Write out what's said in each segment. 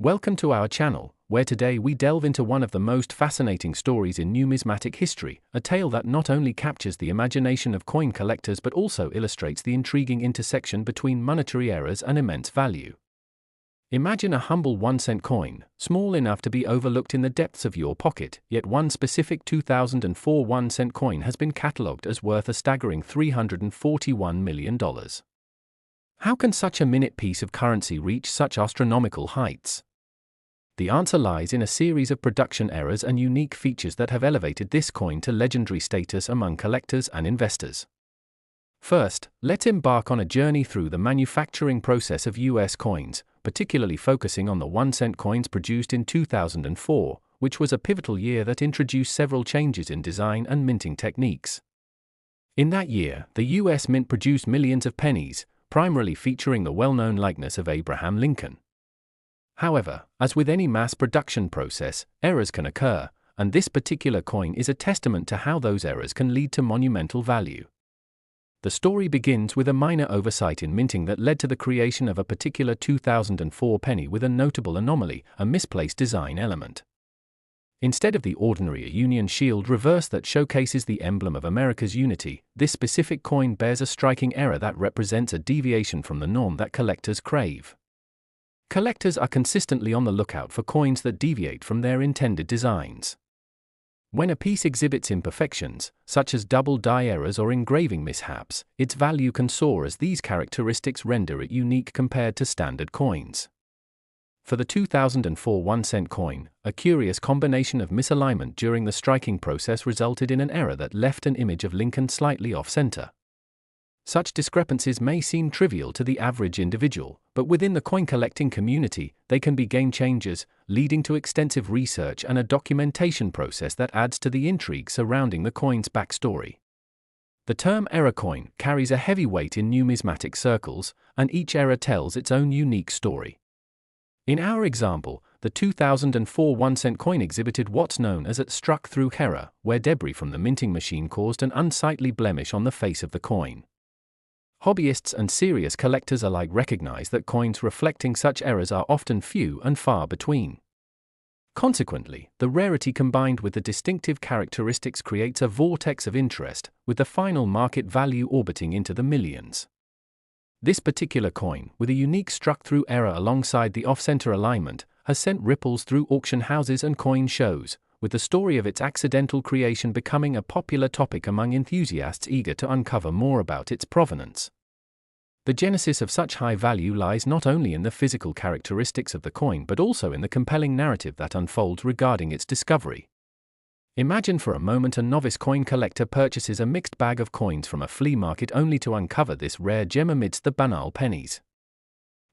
Welcome to our channel, where today we delve into one of the most fascinating stories in numismatic history, a tale that not only captures the imagination of coin collectors but also illustrates the intriguing intersection between monetary errors and immense value. Imagine a humble 1-cent coin, small enough to be overlooked in the depths of your pocket, yet one specific 2004 1-cent coin has been catalogued as worth a staggering $341 million. How can such a minute piece of currency reach such astronomical heights? The answer lies in a series of production errors and unique features that have elevated this coin to legendary status among collectors and investors. First, let's embark on a journey through the manufacturing process of US coins, particularly focusing on the 1-cent coins produced in 2004, which was a pivotal year that introduced several changes in design and minting techniques. In that year, the US Mint produced millions of pennies, primarily featuring the well-known likeness of Abraham Lincoln. However, as with any mass production process, errors can occur, and this particular coin is a testament to how those errors can lead to monumental value. The story begins with a minor oversight in minting that led to the creation of a particular 2004 penny with a notable anomaly, a misplaced design element. Instead of the ordinary Union shield reverse that showcases the emblem of America's unity, this specific coin bears a striking error that represents a deviation from the norm that collectors crave. Collectors are consistently on the lookout for coins that deviate from their intended designs. When a piece exhibits imperfections, such as double die errors or engraving mishaps, its value can soar as these characteristics render it unique compared to standard coins. For the 2004 1-cent coin, a curious combination of misalignment during the striking process resulted in an error that left an image of Lincoln slightly off-center. Such discrepancies may seem trivial to the average individual, but within the coin collecting community, they can be game changers, leading to extensive research and a documentation process that adds to the intrigue surrounding the coin's backstory. The term error coin carries a heavy weight in numismatic circles, and each error tells its own unique story. In our example, the 2004 1-cent coin exhibited what's known as a struck-through error, where debris from the minting machine caused an unsightly blemish on the face of the coin. Hobbyists and serious collectors alike recognize that coins reflecting such errors are often few and far between. Consequently, the rarity combined with the distinctive characteristics creates a vortex of interest, with the final market value orbiting into the millions. This particular coin, with a unique struck-through error alongside the off-center alignment, has sent ripples through auction houses and coin shows, with the story of its accidental creation becoming a popular topic among enthusiasts eager to uncover more about its provenance. The genesis of such high value lies not only in the physical characteristics of the coin but also in the compelling narrative that unfolds regarding its discovery. Imagine for a moment a novice coin collector purchases a mixed bag of coins from a flea market only to uncover this rare gem amidst the banal pennies.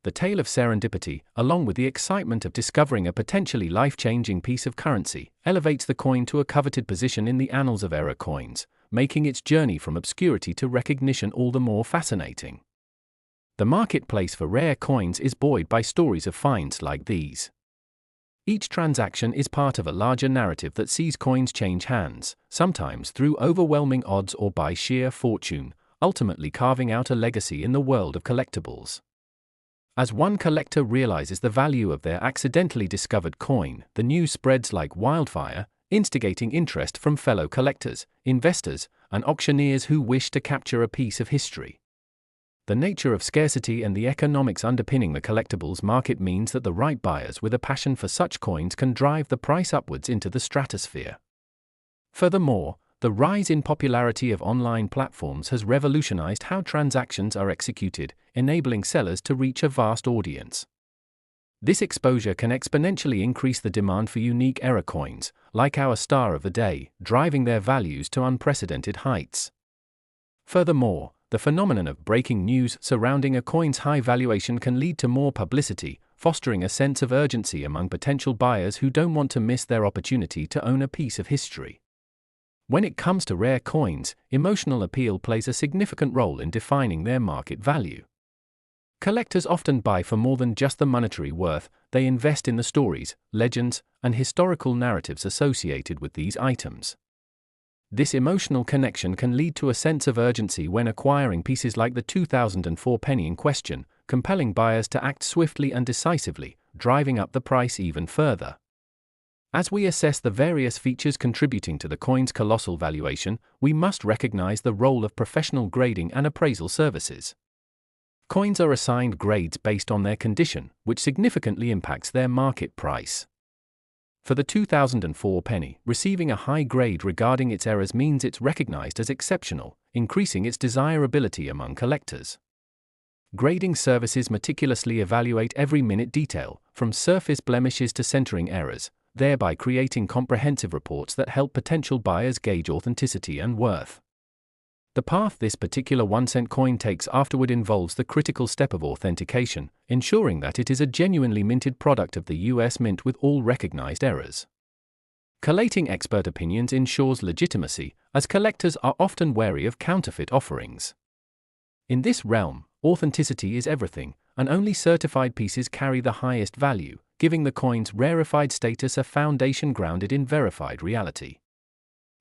The tale of serendipity, along with the excitement of discovering a potentially life-changing piece of currency, elevates the coin to a coveted position in the annals of error coins, making its journey from obscurity to recognition all the more fascinating. The marketplace for rare coins is buoyed by stories of finds like these. Each transaction is part of a larger narrative that sees coins change hands, sometimes through overwhelming odds or by sheer fortune, ultimately carving out a legacy in the world of collectibles. As one collector realizes the value of their accidentally discovered coin, the news spreads like wildfire, instigating interest from fellow collectors, investors, and auctioneers who wish to capture a piece of history. The nature of scarcity and the economics underpinning the collectibles market means that the right buyers with a passion for such coins can drive the price upwards into the stratosphere. Furthermore, the rise in popularity of online platforms has revolutionized how transactions are executed, enabling sellers to reach a vast audience. This exposure can exponentially increase the demand for unique error coins, like our star of the day, driving their values to unprecedented heights. Furthermore, the phenomenon of breaking news surrounding a coin's high valuation can lead to more publicity, fostering a sense of urgency among potential buyers who don't want to miss their opportunity to own a piece of history. When it comes to rare coins, emotional appeal plays a significant role in defining their market value. Collectors often buy for more than just the monetary worth, they invest in the stories, legends, and historical narratives associated with these items. This emotional connection can lead to a sense of urgency when acquiring pieces like the 2004 penny in question, compelling buyers to act swiftly and decisively, driving up the price even further. As we assess the various features contributing to the coin's colossal valuation, we must recognize the role of professional grading and appraisal services. Coins are assigned grades based on their condition, which significantly impacts their market price. For the 2004 penny, receiving a high grade regarding its errors means it's recognized as exceptional, increasing its desirability among collectors. Grading services meticulously evaluate every minute detail, from surface blemishes to centering errors, thereby creating comprehensive reports that help potential buyers gauge authenticity and worth. The path this particular 1-cent coin takes afterward involves the critical step of authentication, ensuring that it is a genuinely minted product of the U.S. Mint with all recognized errors. Collating expert opinions ensures legitimacy, as collectors are often wary of counterfeit offerings. In this realm, authenticity is everything, and only certified pieces carry the highest value, giving the coin's rarefied status a foundation grounded in verified reality.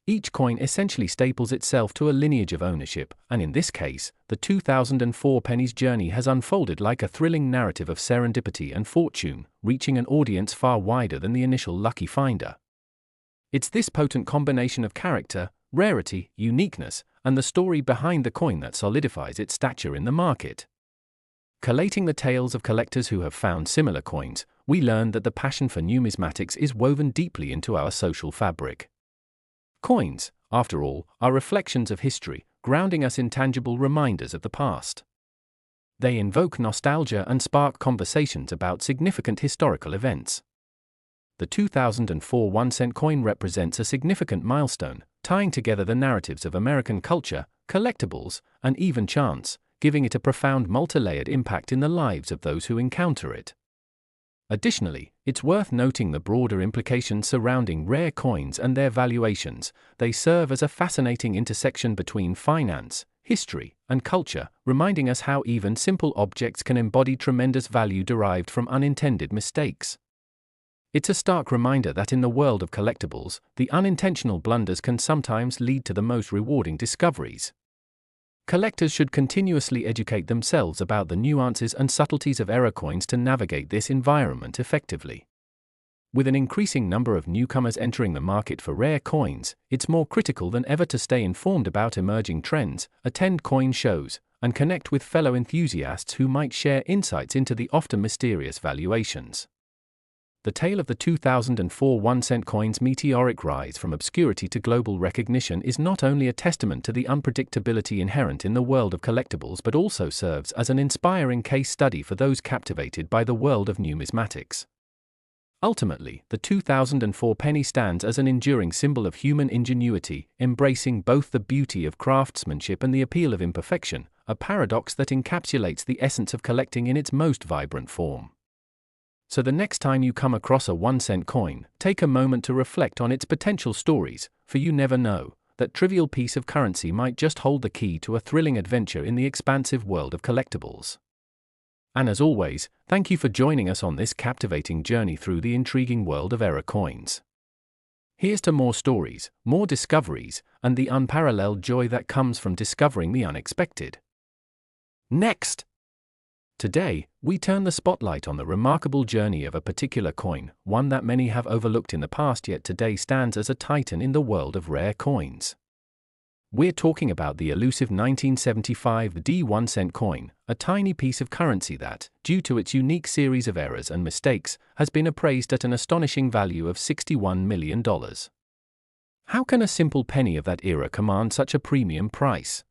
Each coin essentially staples itself to a lineage of ownership, and in this case, the 2004 penny's journey has unfolded like a thrilling narrative of serendipity and fortune, reaching an audience far wider than the initial lucky finder. It's this potent combination of character, rarity, uniqueness, and the story behind the coin that solidifies its stature in the market. Collating the tales of collectors who have found similar coins, we learn that the passion for numismatics is woven deeply into our social fabric. Coins, after all, are reflections of history, grounding us in tangible reminders of the past. They invoke nostalgia and spark conversations about significant historical events. The 2004 1-cent coin represents a significant milestone, tying together the narratives of American culture, collectibles, and even chance, giving it a profound multi-layered impact in the lives of those who encounter it. Additionally, it's worth noting the broader implications surrounding rare coins and their valuations. They serve as a fascinating intersection between finance, history, and culture, reminding us how even simple objects can embody tremendous value derived from unintended mistakes. It's a stark reminder that in the world of collectibles, the unintentional blunders can sometimes lead to the most rewarding discoveries. Collectors should continuously educate themselves about the nuances and subtleties of error coins to navigate this environment effectively. With an increasing number of newcomers entering the market for rare coins, it's more critical than ever to stay informed about emerging trends, attend coin shows, and connect with fellow enthusiasts who might share insights into the often mysterious valuations. The tale of the 2004 1-cent coin's meteoric rise from obscurity to global recognition is not only a testament to the unpredictability inherent in the world of collectibles but also serves as an inspiring case study for those captivated by the world of numismatics. Ultimately, the 2004 penny stands as an enduring symbol of human ingenuity, embracing both the beauty of craftsmanship and the appeal of imperfection, a paradox that encapsulates the essence of collecting in its most vibrant form. So the next time you come across a 1-cent coin, take a moment to reflect on its potential stories, for you never know, that trivial piece of currency might just hold the key to a thrilling adventure in the expansive world of collectibles. And as always, thank you for joining us on this captivating journey through the intriguing world of error coins. Here's to more stories, more discoveries, and the unparalleled joy that comes from discovering the unexpected. Next! Today, we turn the spotlight on the remarkable journey of a particular coin, one that many have overlooked in the past yet today stands as a titan in the world of rare coins. We're talking about the elusive 1975 D 1-cent coin, a tiny piece of currency that, due to its unique series of errors and mistakes, has been appraised at an astonishing value of $61 million. How can a simple penny of that era command such a premium price?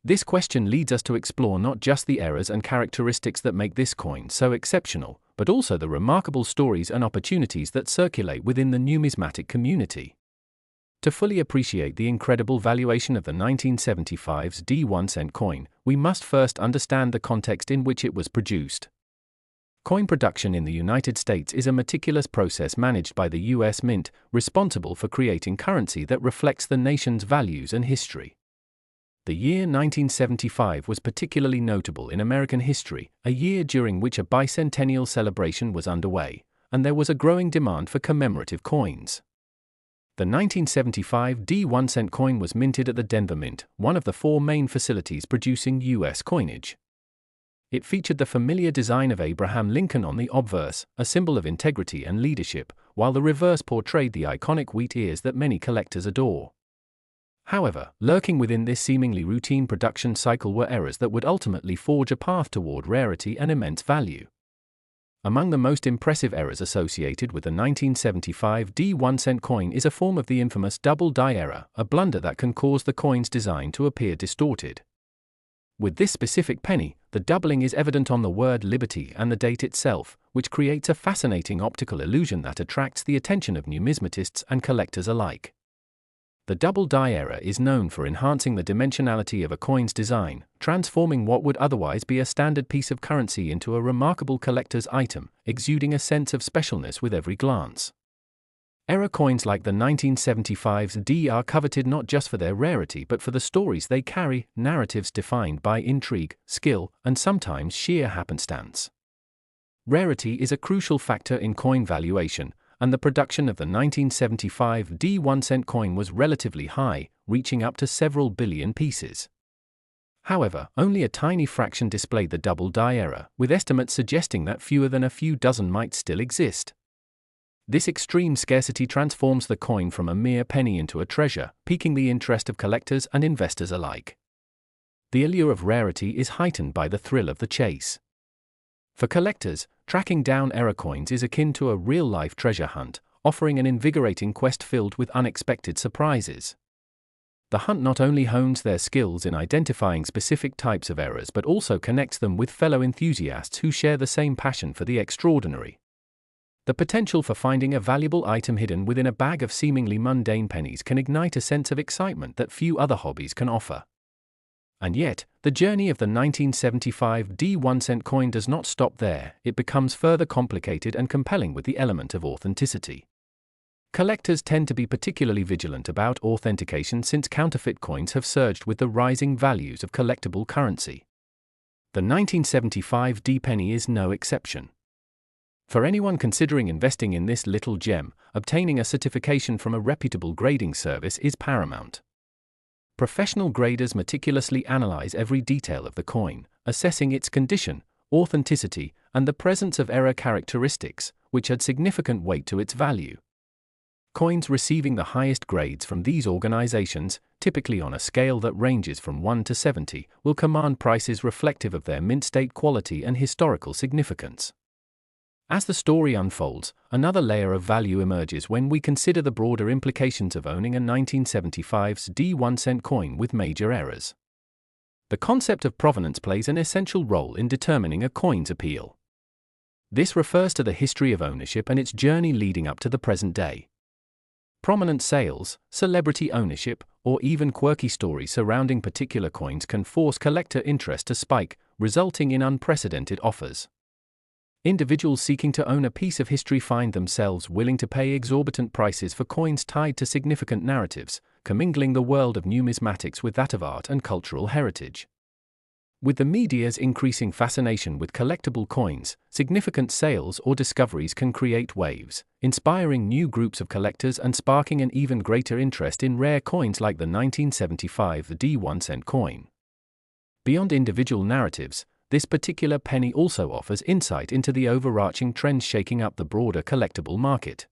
This question leads us to explore not just the errors and characteristics that make this coin so exceptional, but also the remarkable stories and opportunities that circulate within the numismatic community. To fully appreciate the incredible valuation of the 1975's D 1-cent coin, we must first understand the context in which it was produced. Coin production in the United States is a meticulous process managed by the U.S. Mint, responsible for creating currency that reflects the nation's values and history. The year 1975 was particularly notable in American history, a year during which a bicentennial celebration was underway, and there was a growing demand for commemorative coins. The 1975 D 1-cent coin was minted at the Denver Mint, one of the four main facilities producing U.S. coinage. It featured the familiar design of Abraham Lincoln on the obverse, a symbol of integrity and leadership, while the reverse portrayed the iconic wheat ears that many collectors adore. However, lurking within this seemingly routine production cycle were errors that would ultimately forge a path toward rarity and immense value. Among the most impressive errors associated with the 1975 1-cent coin is a form of the infamous double die error, a blunder that can cause the coin's design to appear distorted. With this specific penny, the doubling is evident on the word liberty and the date itself, which creates a fascinating optical illusion that attracts the attention of numismatists and collectors alike. The double die error is known for enhancing the dimensionality of a coin's design, transforming what would otherwise be a standard piece of currency into a remarkable collector's item, exuding a sense of specialness with every glance. Error coins like the 1975's D are coveted not just for their rarity but for the stories they carry, narratives defined by intrigue, skill, and sometimes sheer happenstance. Rarity is a crucial factor in coin valuation, and the production of the 1975 1-cent coin was relatively high, reaching up to several billion pieces. However, only a tiny fraction displayed the double die error, with estimates suggesting that fewer than a few dozen might still exist. This extreme scarcity transforms the coin from a mere penny into a treasure, piquing the interest of collectors and investors alike. The allure of rarity is heightened by the thrill of the chase. For collectors, tracking down error coins is akin to a real-life treasure hunt, offering an invigorating quest filled with unexpected surprises. The hunt not only hones their skills in identifying specific types of errors but also connects them with fellow enthusiasts who share the same passion for the extraordinary. The potential for finding a valuable item hidden within a bag of seemingly mundane pennies can ignite a sense of excitement that few other hobbies can offer. And yet, the journey of the 1975 1-cent coin does not stop there. It becomes further complicated and compelling with the element of authenticity. Collectors tend to be particularly vigilant about authentication since counterfeit coins have surged with the rising values of collectible currency. The 1975 penny is no exception. For anyone considering investing in this little gem, obtaining a certification from a reputable grading service is paramount. Professional graders meticulously analyze every detail of the coin, assessing its condition, authenticity, and the presence of error characteristics, which add significant weight to its value. Coins receiving the highest grades from these organizations, typically on a scale that ranges from 1 to 70, will command prices reflective of their mint state quality and historical significance. As the story unfolds, another layer of value emerges when we consider the broader implications of owning a 1975's 1-cent coin with major errors. The concept of provenance plays an essential role in determining a coin's appeal. This refers to the history of ownership and its journey leading up to the present day. Prominent sales, celebrity ownership, or even quirky stories surrounding particular coins can force collector interest to spike, resulting in unprecedented offers. Individuals seeking to own a piece of history find themselves willing to pay exorbitant prices for coins tied to significant narratives, commingling the world of numismatics with that of art and cultural heritage. With the media's increasing fascination with collectible coins, significant sales or discoveries can create waves, inspiring new groups of collectors and sparking an even greater interest in rare coins like the 1975 1-cent coin. Beyond individual narratives, this particular penny also offers insight into the overarching trends shaking up the broader collectible market.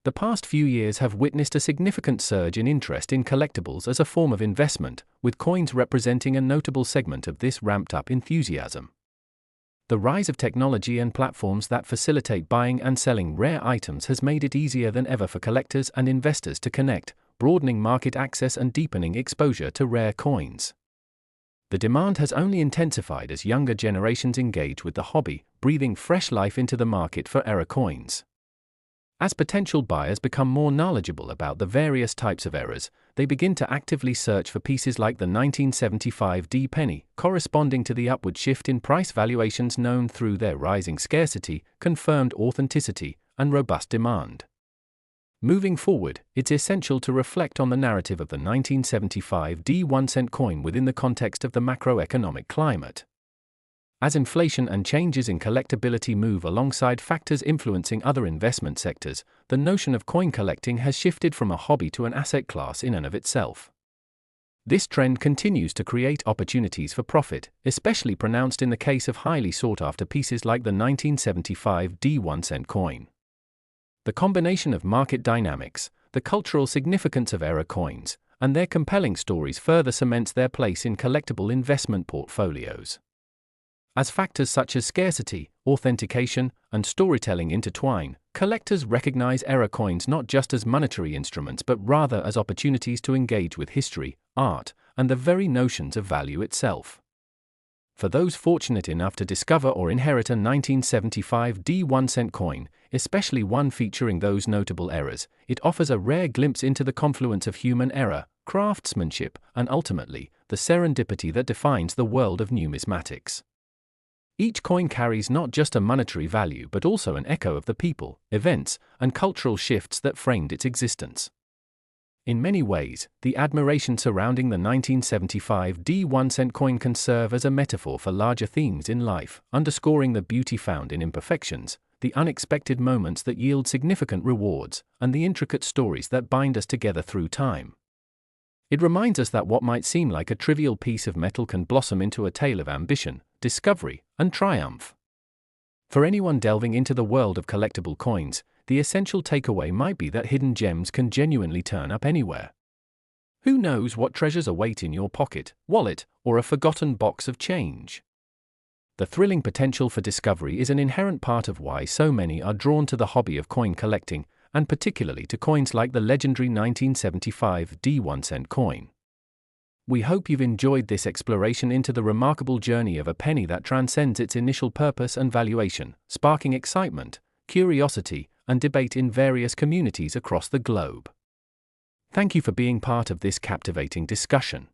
The past few years have witnessed a significant surge in interest in collectibles as a form of investment, with coins representing a notable segment of this ramped-up enthusiasm. The rise of technology and platforms that facilitate buying and selling rare items has made it easier than ever for collectors and investors to connect, broadening market access and deepening exposure to rare coins. The demand has only intensified as younger generations engage with the hobby, breathing fresh life into the market for error coins. As potential buyers become more knowledgeable about the various types of errors, they begin to actively search for pieces like the 1975 penny, corresponding to the upward shift in price valuations known through their rising scarcity, confirmed authenticity, and robust demand. Moving forward, it's essential to reflect on the narrative of the 1975 1-cent coin within the context of the macroeconomic climate. As inflation and changes in collectability move alongside factors influencing other investment sectors, the notion of coin collecting has shifted from a hobby to an asset class in and of itself. This trend continues to create opportunities for profit, especially pronounced in the case of highly sought-after pieces like the 1975 D1 cent coin. The combination of market dynamics, the cultural significance of era coins, and their compelling stories further cements their place in collectible investment portfolios. As factors such as scarcity, authentication, and storytelling intertwine, collectors recognize era coins not just as monetary instruments but rather as opportunities to engage with history, art, and the very notions of value itself. For those fortunate enough to discover or inherit a 1975 D1 cent coin, especially one featuring those notable eras, it offers a rare glimpse into the confluence of human error, craftsmanship, and ultimately, the serendipity that defines the world of numismatics. Each coin carries not just a monetary value but also an echo of the people, events, and cultural shifts that framed its existence. In many ways, the admiration surrounding the 1975 D1 cent coin can serve as a metaphor for larger themes in life, underscoring the beauty found in imperfections, the unexpected moments that yield significant rewards, and the intricate stories that bind us together through time. It reminds us that what might seem like a trivial piece of metal can blossom into a tale of ambition, discovery, and triumph. For anyone delving into the world of collectible coins, the essential takeaway might be that hidden gems can genuinely turn up anywhere. Who knows what treasures await in your pocket, wallet, or a forgotten box of change? The thrilling potential for discovery is an inherent part of why so many are drawn to the hobby of coin collecting, and particularly to coins like the legendary 1975 D1 cent coin. We hope you've enjoyed this exploration into the remarkable journey of a penny that transcends its initial purpose and valuation, sparking excitement, curiosity, and debate in various communities across the globe. Thank you for being part of this captivating discussion.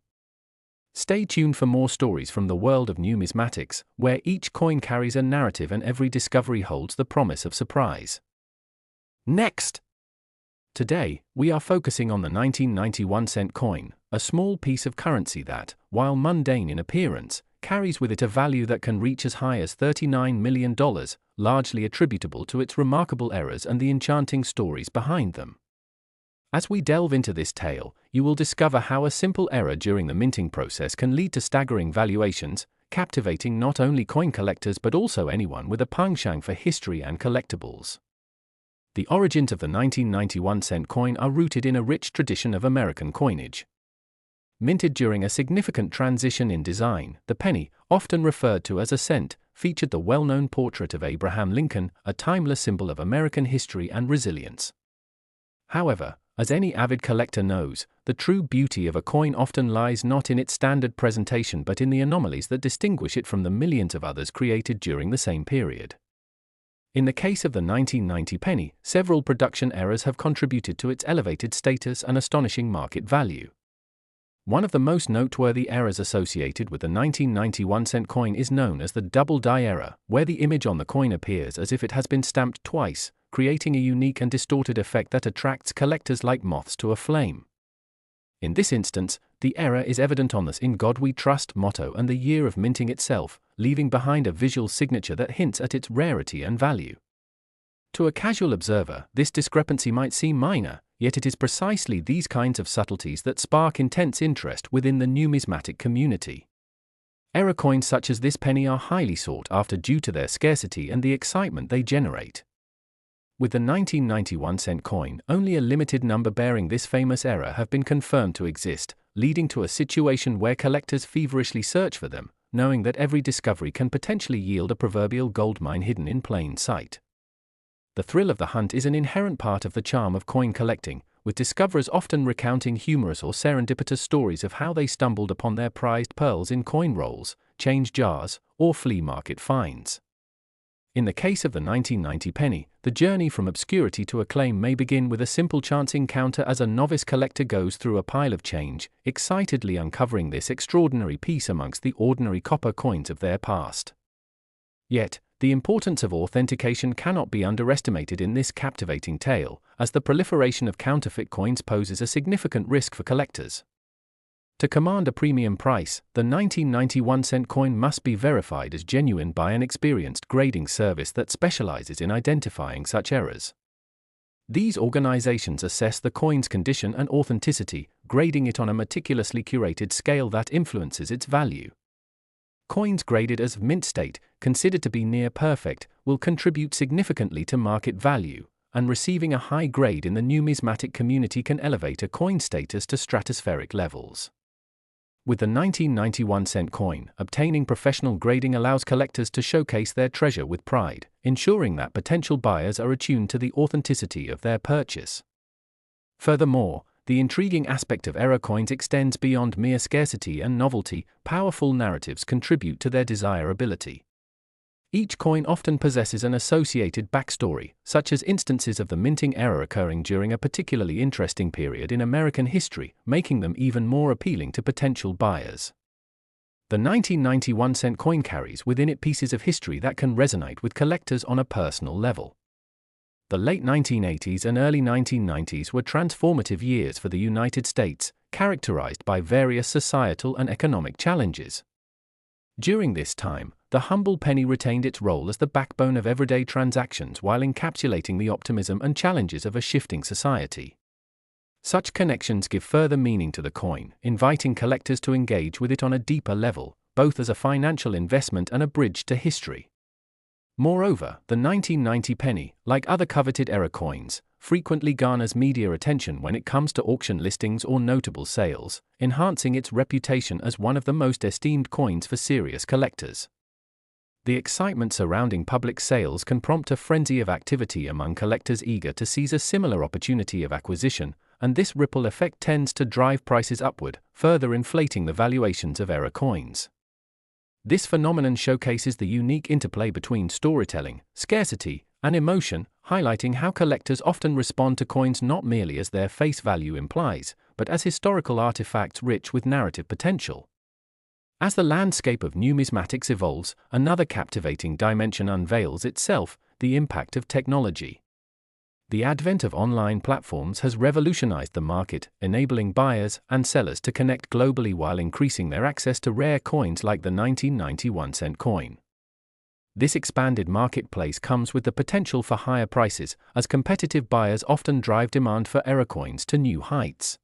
Stay tuned for more stories from the world of numismatics, where each coin carries a narrative and every discovery holds the promise of surprise. Next! Today, we are focusing on the 1991 cent coin, a small piece of currency that, while mundane in appearance, carries with it a value that can reach as high as $39 million, largely attributable to its remarkable eras and the enchanting stories behind them. As we delve into this tale, you will discover how a simple error during the minting process can lead to staggering valuations, captivating not only coin collectors but also anyone with a penchant for history and collectibles. The origins of the 1991 cent coin are rooted in a rich tradition of American coinage. Minted during a significant transition in design, the penny, often referred to as a cent, featured the well-known portrait of Abraham Lincoln, a timeless symbol of American history and resilience. However, as any avid collector knows, the true beauty of a coin often lies not in its standard presentation but in the anomalies that distinguish it from the millions of others created during the same period. In the case of the 1990 penny, several production errors have contributed to its elevated status and astonishing market value. One of the most noteworthy errors associated with the 1991 cent coin is known as the double die error, where the image on the coin appears as if it has been stamped twice, creating a unique and distorted effect that attracts collectors like moths to a flame. In this instance, the error is evident on the "In God We Trust" motto and the year of minting itself, leaving behind a visual signature that hints at its rarity and value. To a casual observer, this discrepancy might seem minor, yet it is precisely these kinds of subtleties that spark intense interest within the numismatic community. Error coins such as this penny are highly sought after due to their scarcity and the excitement they generate. With the 1991 cent coin, only a limited number bearing this famous error have been confirmed to exist, leading to a situation where collectors feverishly search for them, knowing that every discovery can potentially yield a proverbial goldmine hidden in plain sight. The thrill of the hunt is an inherent part of the charm of coin collecting, with discoverers often recounting humorous or serendipitous stories of how they stumbled upon their prized pearls in coin rolls, change jars, or flea market finds. In the case of the 1990 penny, the journey from obscurity to acclaim may begin with a simple chance encounter as a novice collector goes through a pile of change, excitedly uncovering this extraordinary piece amongst the ordinary copper coins of their past. Yet, the importance of authentication cannot be underestimated in this captivating tale, as the proliferation of counterfeit coins poses a significant risk for collectors. To command a premium price, the 1991 cent coin must be verified as genuine by an experienced grading service that specializes in identifying such errors. These organizations assess the coin's condition and authenticity, grading it on a meticulously curated scale that influences its value. Coins graded as mint state, considered to be near perfect, will contribute significantly to market value, and receiving a high grade in the numismatic community can elevate a coin status to stratospheric levels. With the 1991-cent coin, obtaining professional grading allows collectors to showcase their treasure with pride, ensuring that potential buyers are attuned to the authenticity of their purchase. Furthermore, the intriguing aspect of error coins extends beyond mere scarcity and novelty. Powerful narratives contribute to their desirability. Each coin often possesses an associated backstory, such as instances of the minting error occurring during a particularly interesting period in American history, making them even more appealing to potential buyers. The 1991-cent coin carries within it pieces of history that can resonate with collectors on a personal level. The late 1980s and early 1990s were transformative years for the United States, characterized by various societal and economic challenges. During this time, the humble penny retained its role as the backbone of everyday transactions while encapsulating the optimism and challenges of a shifting society. Such connections give further meaning to the coin, inviting collectors to engage with it on a deeper level, both as a financial investment and a bridge to history. Moreover, the 1990 penny, like other coveted error coins, frequently garners media attention when it comes to auction listings or notable sales, enhancing its reputation as one of the most esteemed coins for serious collectors. The excitement surrounding public sales can prompt a frenzy of activity among collectors eager to seize a similar opportunity of acquisition, and this ripple effect tends to drive prices upward, further inflating the valuations of error coins. This phenomenon showcases the unique interplay between storytelling, scarcity, and emotion, highlighting how collectors often respond to coins not merely as their face value implies, but as historical artifacts rich with narrative potential. As the landscape of numismatics evolves, another captivating dimension unveils itself: the impact of technology. The advent of online platforms has revolutionized the market, enabling buyers and sellers to connect globally while increasing their access to rare coins like the 1991-cent coin. This expanded marketplace comes with the potential for higher prices, as competitive buyers often drive demand for error coins to new heights.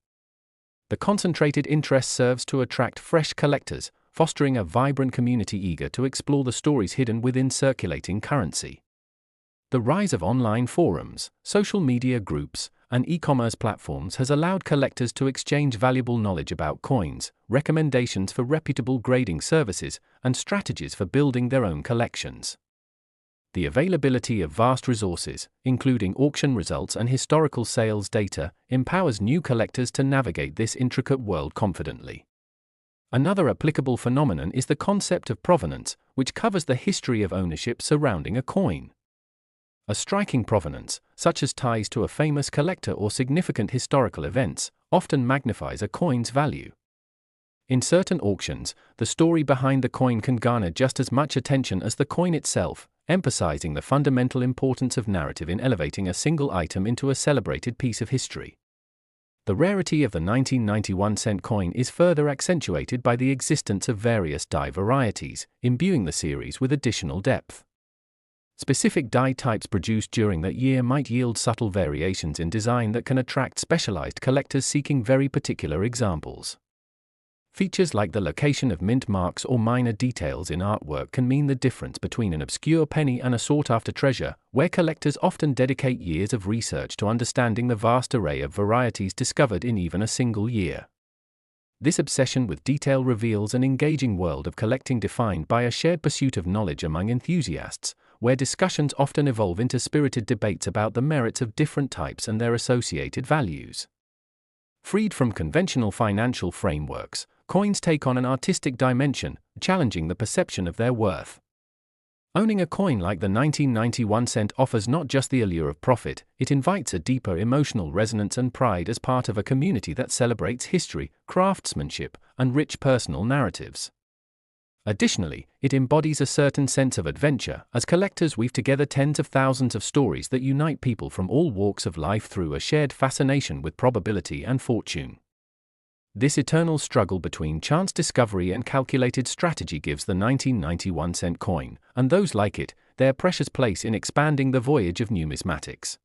The concentrated interest serves to attract fresh collectors, fostering a vibrant community eager to explore the stories hidden within circulating currency. The rise of online forums, social media groups, and e-commerce platforms has allowed collectors to exchange valuable knowledge about coins, recommendations for reputable grading services, and strategies for building their own collections. The availability of vast resources, including auction results and historical sales data, empowers new collectors to navigate this intricate world confidently. Another applicable phenomenon is the concept of provenance, which covers the history of ownership surrounding a coin. A striking provenance, such as ties to a famous collector or significant historical events, often magnifies a coin's value. In certain auctions, the story behind the coin can garner just as much attention as the coin itself, emphasizing the fundamental importance of narrative in elevating a single item into a celebrated piece of history. The rarity of the 1991-cent coin is further accentuated by the existence of various die varieties, imbuing the series with additional depth. Specific die types produced during that year might yield subtle variations in design that can attract specialized collectors seeking very particular examples. Features like the location of mint marks or minor details in artwork can mean the difference between an obscure penny and a sought-after treasure, where collectors often dedicate years of research to understanding the vast array of varieties discovered in even a single year. This obsession with detail reveals an engaging world of collecting defined by a shared pursuit of knowledge among enthusiasts, where discussions often evolve into spirited debates about the merits of different types and their associated values. Freed from conventional financial frameworks, coins take on an artistic dimension, challenging the perception of their worth. Owning a coin like the 1991 cent offers not just the allure of profit, it invites a deeper emotional resonance and pride as part of a community that celebrates history, craftsmanship, and rich personal narratives. Additionally, it embodies a certain sense of adventure, as collectors weave together tens of thousands of stories that unite people from all walks of life through a shared fascination with probability and fortune. This eternal struggle between chance discovery and calculated strategy gives the 1991 cent coin, and those like it, their precious place in expanding the voyage of numismatics.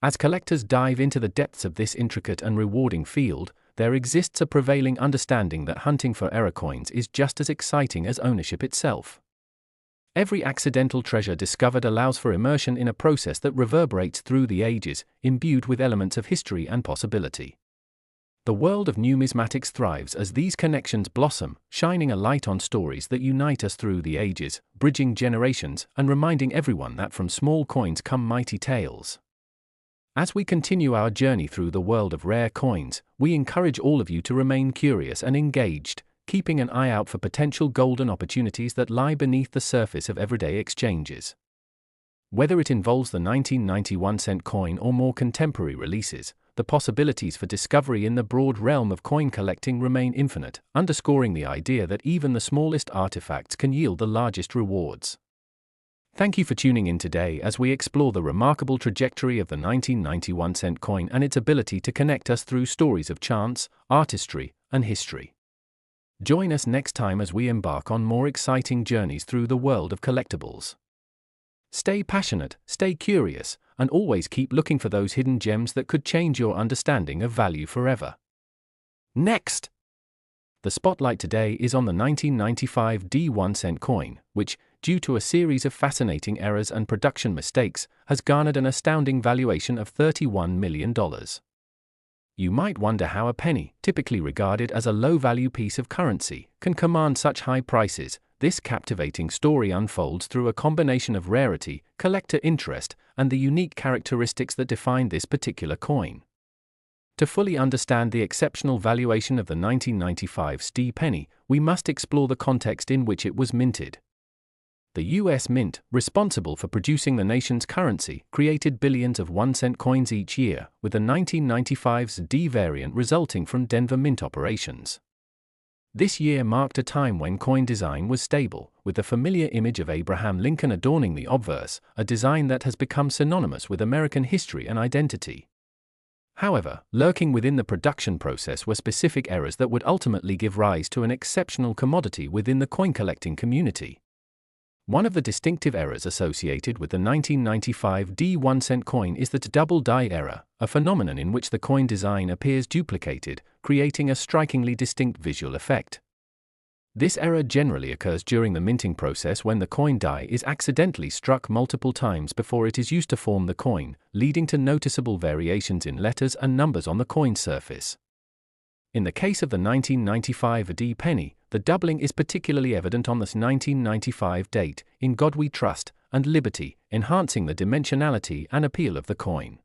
As collectors dive into the depths of this intricate and rewarding field, there exists a prevailing understanding that hunting for error coins is just as exciting as ownership itself. Every accidental treasure discovered allows for immersion in a process that reverberates through the ages, imbued with elements of history and possibility. The world of numismatics thrives as these connections blossom, shining a light on stories that unite us through the ages, bridging generations, and reminding everyone that from small coins come mighty tales. As we continue our journey through the world of rare coins, we encourage all of you to remain curious and engaged, keeping an eye out for potential golden opportunities that lie beneath the surface of everyday exchanges. Whether it involves the 1991-cent coin or more contemporary releases, the possibilities for discovery in the broad realm of coin collecting remain infinite, underscoring the idea that even the smallest artifacts can yield the largest rewards. Thank you for tuning in today as we explore the remarkable trajectory of the 1991-cent coin and its ability to connect us through stories of chance, artistry, and history. Join us next time as we embark on more exciting journeys through the world of collectibles. Stay passionate, stay curious, and always keep looking for those hidden gems that could change your understanding of value forever. Next! The spotlight today is on the 1995 1-cent coin, which, due to a series of fascinating errors and production mistakes, has garnered an astounding valuation of $31 million. You might wonder how a penny, typically regarded as a low-value piece of currency, can command such high prices. This captivating story unfolds through a combination of rarity, collector interest, and the unique characteristics that define this particular coin. To fully understand the exceptional valuation of the 1995 penny, we must explore the context in which it was minted. The U.S. Mint, responsible for producing the nation's currency, created billions of 1-cent coins each year, with the 1995's D variant resulting from Denver Mint operations. This year marked a time when coin design was stable, with the familiar image of Abraham Lincoln adorning the obverse, a design that has become synonymous with American history and identity. However, lurking within the production process were specific errors that would ultimately give rise to an exceptional commodity within the coin collecting community. One of the distinctive errors associated with the 1995 1-cent coin is the double die error, a phenomenon in which the coin design appears duplicated, creating a strikingly distinct visual effect. This error generally occurs during the minting process when the coin die is accidentally struck multiple times before it is used to form the coin, leading to noticeable variations in letters and numbers on the coin surface. In the case of the 1995 penny, the doubling is particularly evident on the 1995 date, "In God We Trust," and "Liberty," enhancing the dimensionality and appeal of the coin.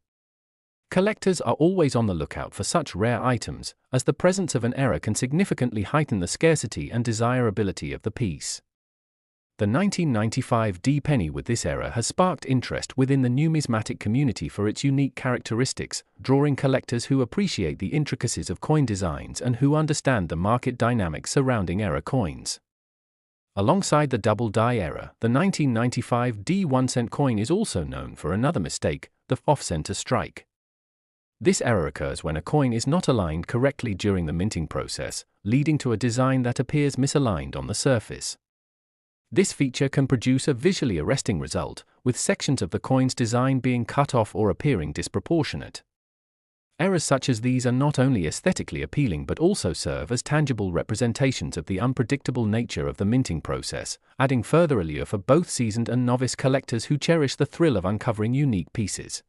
Collectors are always on the lookout for such rare items, as the presence of an error can significantly heighten the scarcity and desirability of the piece. The 1995 penny with this error has sparked interest within the numismatic community for its unique characteristics, drawing collectors who appreciate the intricacies of coin designs and who understand the market dynamics surrounding error coins. Alongside the double die error, the 1995 1-cent coin is also known for another mistake, the off-center strike. This error occurs when a coin is not aligned correctly during the minting process, leading to a design that appears misaligned on the surface. This feature can produce a visually arresting result, with sections of the coin's design being cut off or appearing disproportionate. Errors such as these are not only aesthetically appealing but also serve as tangible representations of the unpredictable nature of the minting process, adding further allure for both seasoned and novice collectors who cherish the thrill of uncovering unique pieces.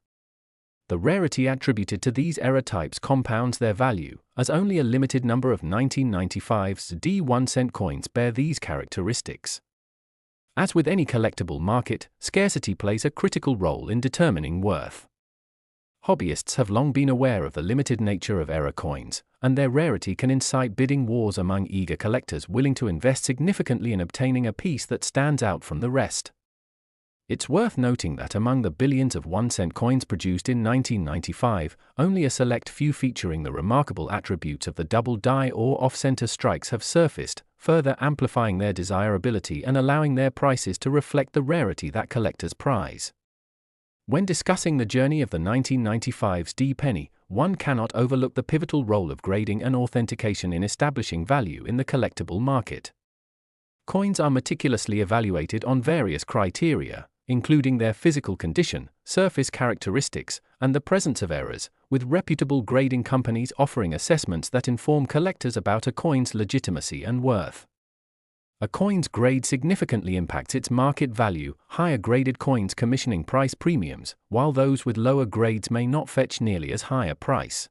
The rarity attributed to these error types compounds their value, as only a limited number of 1995's 1-cent coins bear these characteristics. As with any collectible market, scarcity plays a critical role in determining worth. Hobbyists have long been aware of the limited nature of error coins, and their rarity can incite bidding wars among eager collectors willing to invest significantly in obtaining a piece that stands out from the rest. It's worth noting that among the billions of 1-cent coins produced in 1995, only a select few featuring the remarkable attributes of the double die or off-center strikes have surfaced, further amplifying their desirability and allowing their prices to reflect the rarity that collectors prize. When discussing the journey of the 1995's penny, one cannot overlook the pivotal role of grading and authentication in establishing value in the collectible market. Coins are meticulously evaluated on various criteria, including their physical condition, surface characteristics, and the presence of errors, with reputable grading companies offering assessments that inform collectors about a coin's legitimacy and worth. A coin's grade significantly impacts its market value, higher graded coins commissioning price premiums, while those with lower grades may not fetch nearly as high a price.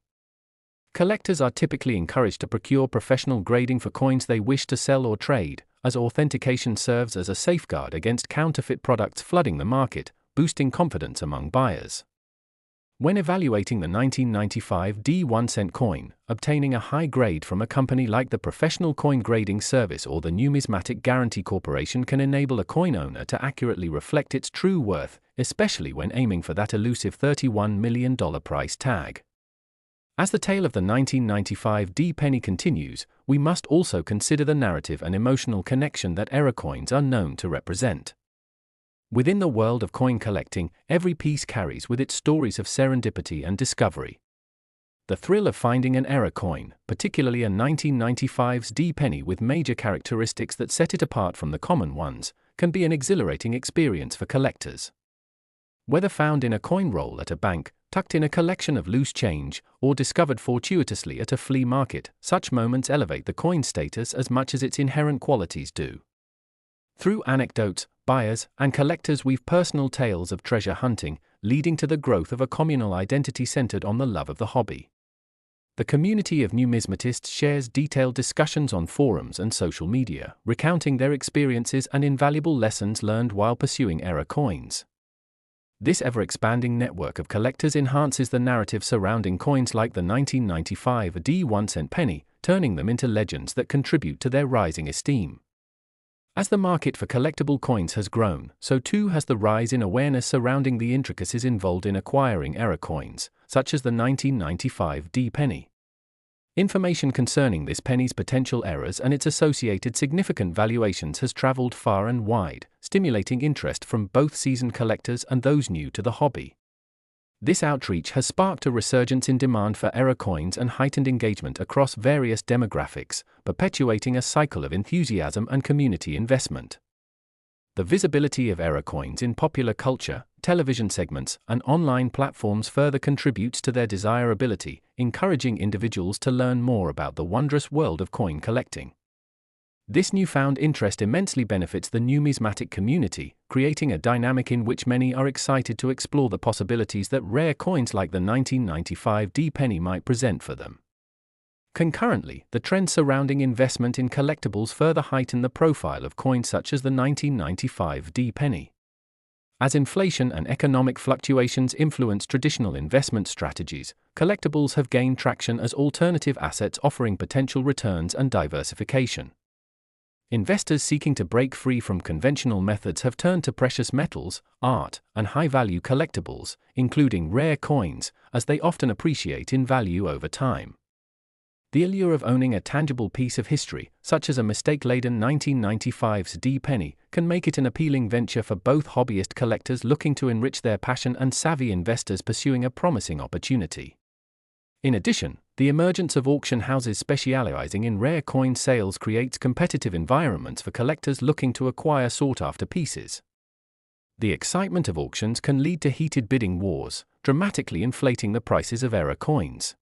Collectors are typically encouraged to procure professional grading for coins they wish to sell or trade, as authentication serves as a safeguard against counterfeit products flooding the market, boosting confidence among buyers. When evaluating the 1995 D1-cent coin, obtaining a high grade from a company like the Professional Coin Grading Service or the Numismatic Guarantee Corporation can enable a coin owner to accurately reflect its true worth, especially when aiming for that elusive $31 million price tag. As the tale of the 1995 D penny continues, we must also consider the narrative and emotional connection that error coins are known to represent. Within the world of coin collecting, every piece carries with it stories of serendipity and discovery. The thrill of finding an error coin, particularly a 1995's D penny with major characteristics that set it apart from the common ones, can be an exhilarating experience for collectors. Whether found in a coin roll at a bank, tucked in a collection of loose change, or discovered fortuitously at a flea market, such moments elevate the coin's status as much as its inherent qualities do. Through anecdotes, buyers and collectors weave personal tales of treasure hunting, leading to the growth of a communal identity centered on the love of the hobby. The community of numismatists shares detailed discussions on forums and social media, recounting their experiences and invaluable lessons learned while pursuing error coins. This ever-expanding network of collectors enhances the narrative surrounding coins like the 1995 D1-cent penny, turning them into legends that contribute to their rising esteem. As the market for collectible coins has grown, so too has the rise in awareness surrounding the intricacies involved in acquiring error coins, such as the 1995 D penny. Information concerning this penny's potential errors and its associated significant valuations has traveled far and wide, stimulating interest from both seasoned collectors and those new to the hobby. This outreach has sparked a resurgence in demand for error coins and heightened engagement across various demographics, perpetuating a cycle of enthusiasm and community investment. The visibility of error coins in popular culture, television segments, and online platforms further contributes to their desirability, encouraging individuals to learn more about the wondrous world of coin collecting. This newfound interest immensely benefits the numismatic community, creating a dynamic in which many are excited to explore the possibilities that rare coins like the 1995 D penny might present for them. Concurrently, the trends surrounding investment in collectibles further heighten the profile of coins such as the 1995 D penny. As inflation and economic fluctuations influence traditional investment strategies, collectibles have gained traction as alternative assets offering potential returns and diversification. Investors seeking to break free from conventional methods have turned to precious metals, art, and high-value collectibles, including rare coins, as they often appreciate in value over time. The allure of owning a tangible piece of history, such as a mistake-laden 1995's D penny, can make it an appealing venture for both hobbyist collectors looking to enrich their passion and savvy investors pursuing a promising opportunity. In addition, the emergence of auction houses specializing in rare coin sales creates competitive environments for collectors looking to acquire sought-after pieces. The excitement of auctions can lead to heated bidding wars, dramatically inflating the prices of error coins.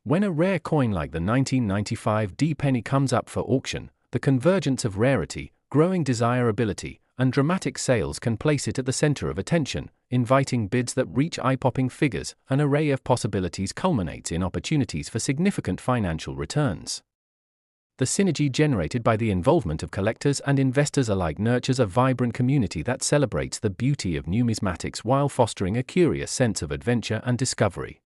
When a rare coin like the 1995 D penny comes up for auction, the convergence of rarity, growing desirability, and dramatic sales can place it at the center of attention, inviting bids that reach eye-popping figures. An array of possibilities culminates in opportunities for significant financial returns. The synergy generated by the involvement of collectors and investors alike nurtures a vibrant community that celebrates the beauty of numismatics while fostering a curious sense of adventure and discovery.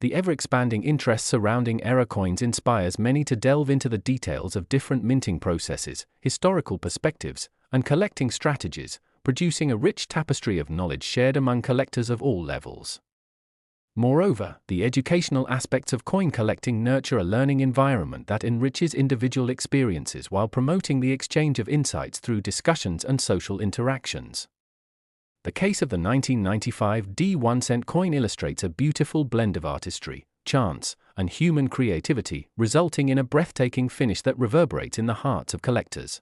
The ever-expanding interest surrounding error coins inspires many to delve into the details of different minting processes, historical perspectives, and collecting strategies, producing a rich tapestry of knowledge shared among collectors of all levels. Moreover, the educational aspects of coin collecting nurture a learning environment that enriches individual experiences while promoting the exchange of insights through discussions and social interactions. The case of the 1995 D1-cent coin illustrates a beautiful blend of artistry, chance, and human creativity, resulting in a breathtaking finish that reverberates in the hearts of collectors.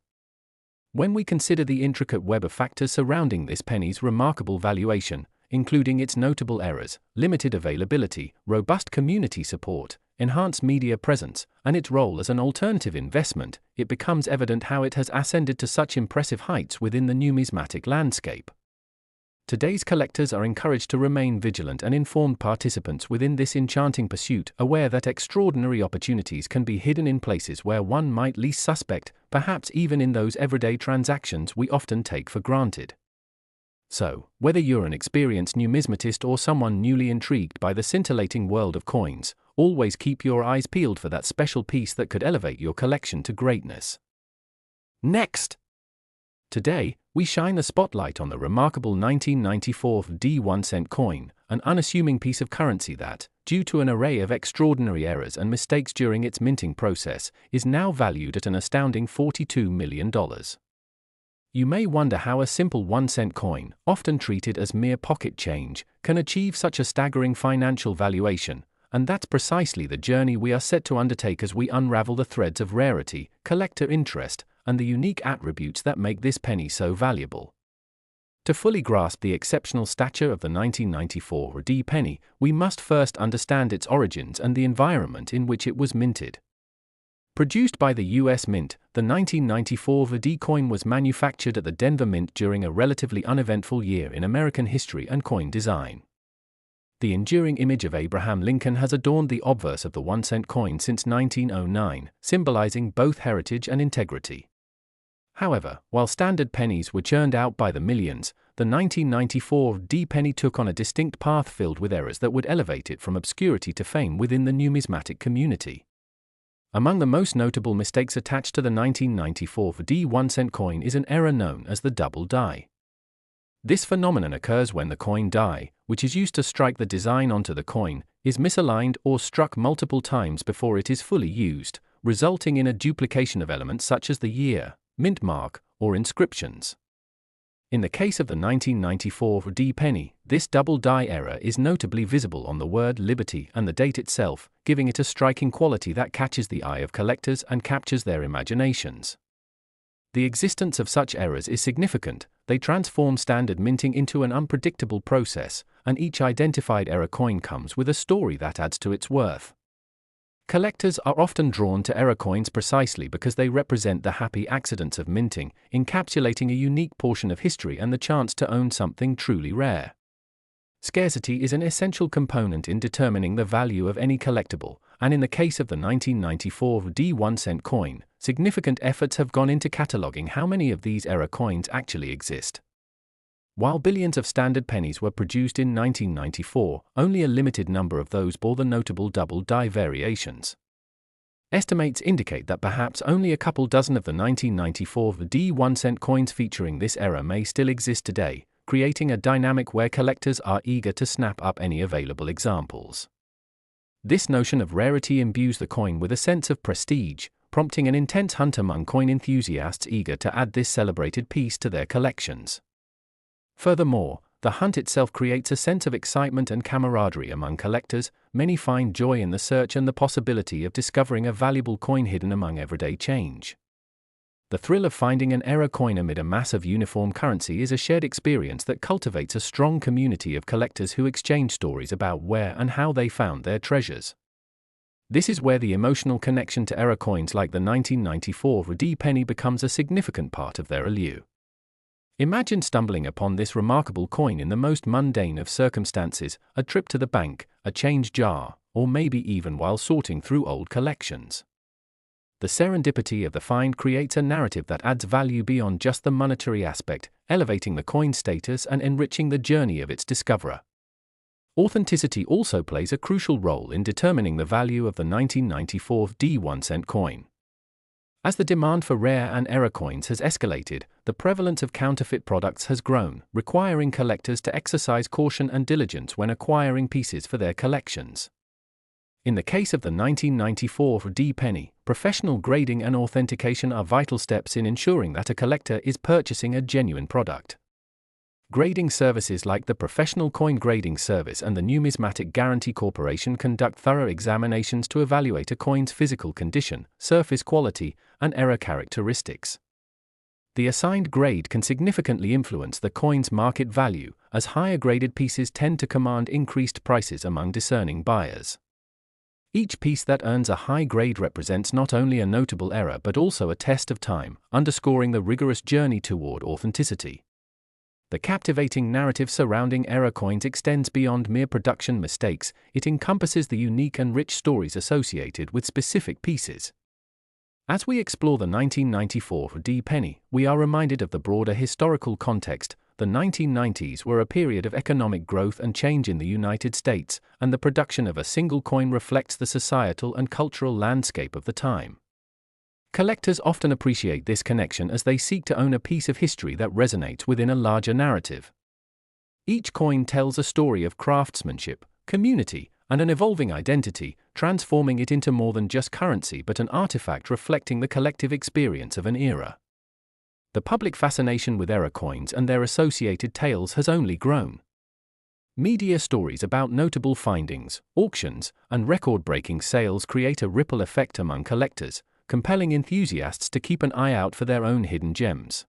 When we consider the intricate web of factors surrounding this penny's remarkable valuation, including its notable errors, limited availability, robust community support, enhanced media presence, and its role as an alternative investment, it becomes evident how it has ascended to such impressive heights within the numismatic landscape. Today's collectors are encouraged to remain vigilant and informed participants within this enchanting pursuit, aware that extraordinary opportunities can be hidden in places where one might least suspect, perhaps even in those everyday transactions we often take for granted. So, whether you're an experienced numismatist or someone newly intrigued by the scintillating world of coins, always keep your eyes peeled for that special piece that could elevate your collection to greatness. Next! Today, we shine the spotlight on the remarkable 1994 D1-cent coin, an unassuming piece of currency that, due to an array of extraordinary errors and mistakes during its minting process, is now valued at an astounding $42 million. You may wonder how a simple 1-cent coin, often treated as mere pocket change, can achieve such a staggering financial valuation, and that's precisely the journey we are set to undertake as we unravel the threads of rarity, collector interest, and the unique attributes that make this penny so valuable. To fully grasp the exceptional stature of the 1994 D penny, we must first understand its origins and the environment in which it was minted. Produced by the U.S. Mint, the 1994 D coin was manufactured at the Denver Mint during a relatively uneventful year in American history and coin design. The enduring image of Abraham Lincoln has adorned the obverse of the 1-cent coin since 1909, symbolizing both heritage and integrity. However, while standard pennies were churned out by the millions, the 1994 D penny took on a distinct path filled with errors that would elevate it from obscurity to fame within the numismatic community. Among the most notable mistakes attached to the 1994 D 1-cent coin is an error known as the double die. This phenomenon occurs when the coin die, which is used to strike the design onto the coin, is misaligned or struck multiple times before it is fully used, resulting in a duplication of elements such as the year, mint mark, or inscriptions. In the case of the 1994 D penny, this double die error is notably visible on the word liberty and the date itself, giving it a striking quality that catches the eye of collectors and captures their imaginations. The existence of such errors is significant. They transform standard minting into an unpredictable process, and each identified error coin comes with a story that adds to its worth. Collectors are often drawn to error coins precisely because they represent the happy accidents of minting, encapsulating a unique portion of history and the chance to own something truly rare. Scarcity is an essential component in determining the value of any collectible, and in the case of the 1994 D 1-cent coin, significant efforts have gone into cataloging how many of these error coins actually exist. While billions of standard pennies were produced in 1994, only a limited number of those bore the notable double die variations. Estimates indicate that perhaps only a couple dozen of the 1994 D 1-cent coins featuring this error may still exist today, creating a dynamic where collectors are eager to snap up any available examples. This notion of rarity imbues the coin with a sense of prestige, prompting an intense hunt among coin enthusiasts eager to add this celebrated piece to their collections. Furthermore, the hunt itself creates a sense of excitement and camaraderie among collectors. Many find joy in the search and the possibility of discovering a valuable coin hidden among everyday change. The thrill of finding an error coin amid a mass of uniform currency is a shared experience that cultivates a strong community of collectors who exchange stories about where and how they found their treasures. This is where the emotional connection to error coins like the 1994 D penny becomes a significant part of their allure. Imagine stumbling upon this remarkable coin in the most mundane of circumstances, a trip to the bank, a change jar, or maybe even while sorting through old collections. The serendipity of the find creates a narrative that adds value beyond just the monetary aspect, elevating the coin's status and enriching the journey of its discoverer. Authenticity also plays a crucial role in determining the value of the 1994 D 1-cent coin. As the demand for rare and error coins has escalated, the prevalence of counterfeit products has grown, requiring collectors to exercise caution and diligence when acquiring pieces for their collections. In the case of the 1994 D penny, professional grading and authentication are vital steps in ensuring that a collector is purchasing a genuine product. Grading services like the Professional Coin Grading Service and the Numismatic Guarantee Corporation conduct thorough examinations to evaluate a coin's physical condition, surface quality, and error characteristics. The assigned grade can significantly influence the coin's market value, as higher graded pieces tend to command increased prices among discerning buyers. Each piece that earns a high grade represents not only a notable error but also a test of time, underscoring the rigorous journey toward authenticity. The captivating narrative surrounding error coins extends beyond mere production mistakes. It encompasses the unique and rich stories associated with specific pieces. As we explore the 1994 D penny, we are reminded of the broader historical context. The 1990s were a period of economic growth and change in the United States, and the production of a single coin reflects the societal and cultural landscape of the time. Collectors often appreciate this connection as they seek to own a piece of history that resonates within a larger narrative. Each coin tells a story of craftsmanship, community, and an evolving identity, transforming it into more than just currency but an artifact reflecting the collective experience of an era. The public fascination with error coins and their associated tales has only grown. Media stories about notable findings, auctions, and record-breaking sales create a ripple effect among collectors, compelling enthusiasts to keep an eye out for their own hidden gems.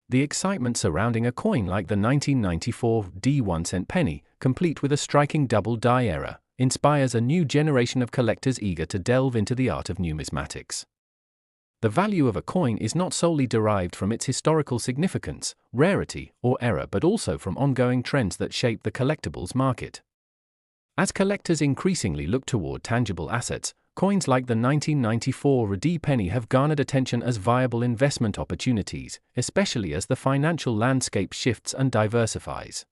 The excitement surrounding a coin like the 1994 D 1-cent penny, complete with a striking double die error, inspires a new generation of collectors eager to delve into the art of numismatics. The value of a coin is not solely derived from its historical significance, rarity, or error but also from ongoing trends that shape the collectibles market. As collectors increasingly look toward tangible assets, coins like the 1994 D penny have garnered attention as viable investment opportunities, especially as the financial landscape shifts and diversifies.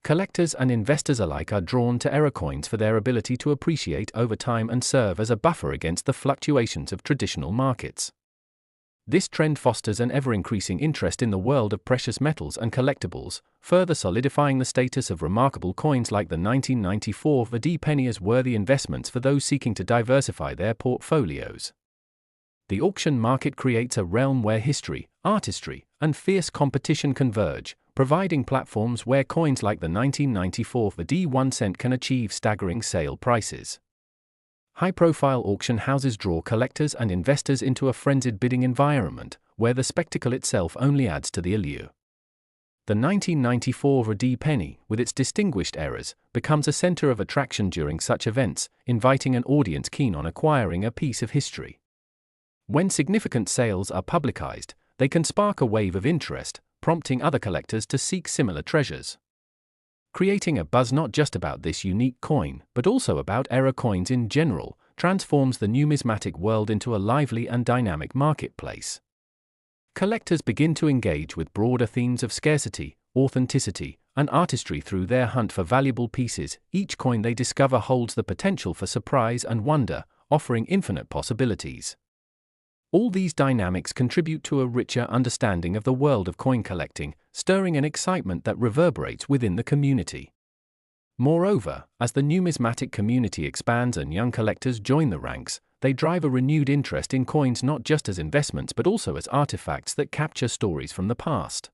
Collectors and investors alike are drawn to error coins for their ability to appreciate over time and serve as a buffer against the fluctuations of traditional markets. This trend fosters an ever-increasing interest in the world of precious metals and collectibles, further solidifying the status of remarkable coins like the 1994 D penny as worthy investments for those seeking to diversify their portfolios. The auction market creates a realm where history, artistry, and fierce competition converge, providing platforms where coins like the 1994 D 1-cent can achieve staggering sale prices. High-profile auction houses draw collectors and investors into a frenzied bidding environment, where the spectacle itself only adds to the allure. The 1994 D penny, with its distinguished errors, becomes a center of attraction during such events, inviting an audience keen on acquiring a piece of history. When significant sales are publicized, they can spark a wave of interest, prompting other collectors to seek similar treasures. Creating a buzz not just about this unique coin, but also about error coins in general, transforms the numismatic world into a lively and dynamic marketplace. Collectors begin to engage with broader themes of scarcity, authenticity, and artistry through their hunt for valuable pieces. Each coin they discover holds the potential for surprise and wonder, offering infinite possibilities. All these dynamics contribute to a richer understanding of the world of coin collecting, stirring an excitement that reverberates within the community. Moreover, as the numismatic community expands and young collectors join the ranks, they drive a renewed interest in coins not just as investments but also as artifacts that capture stories from the past.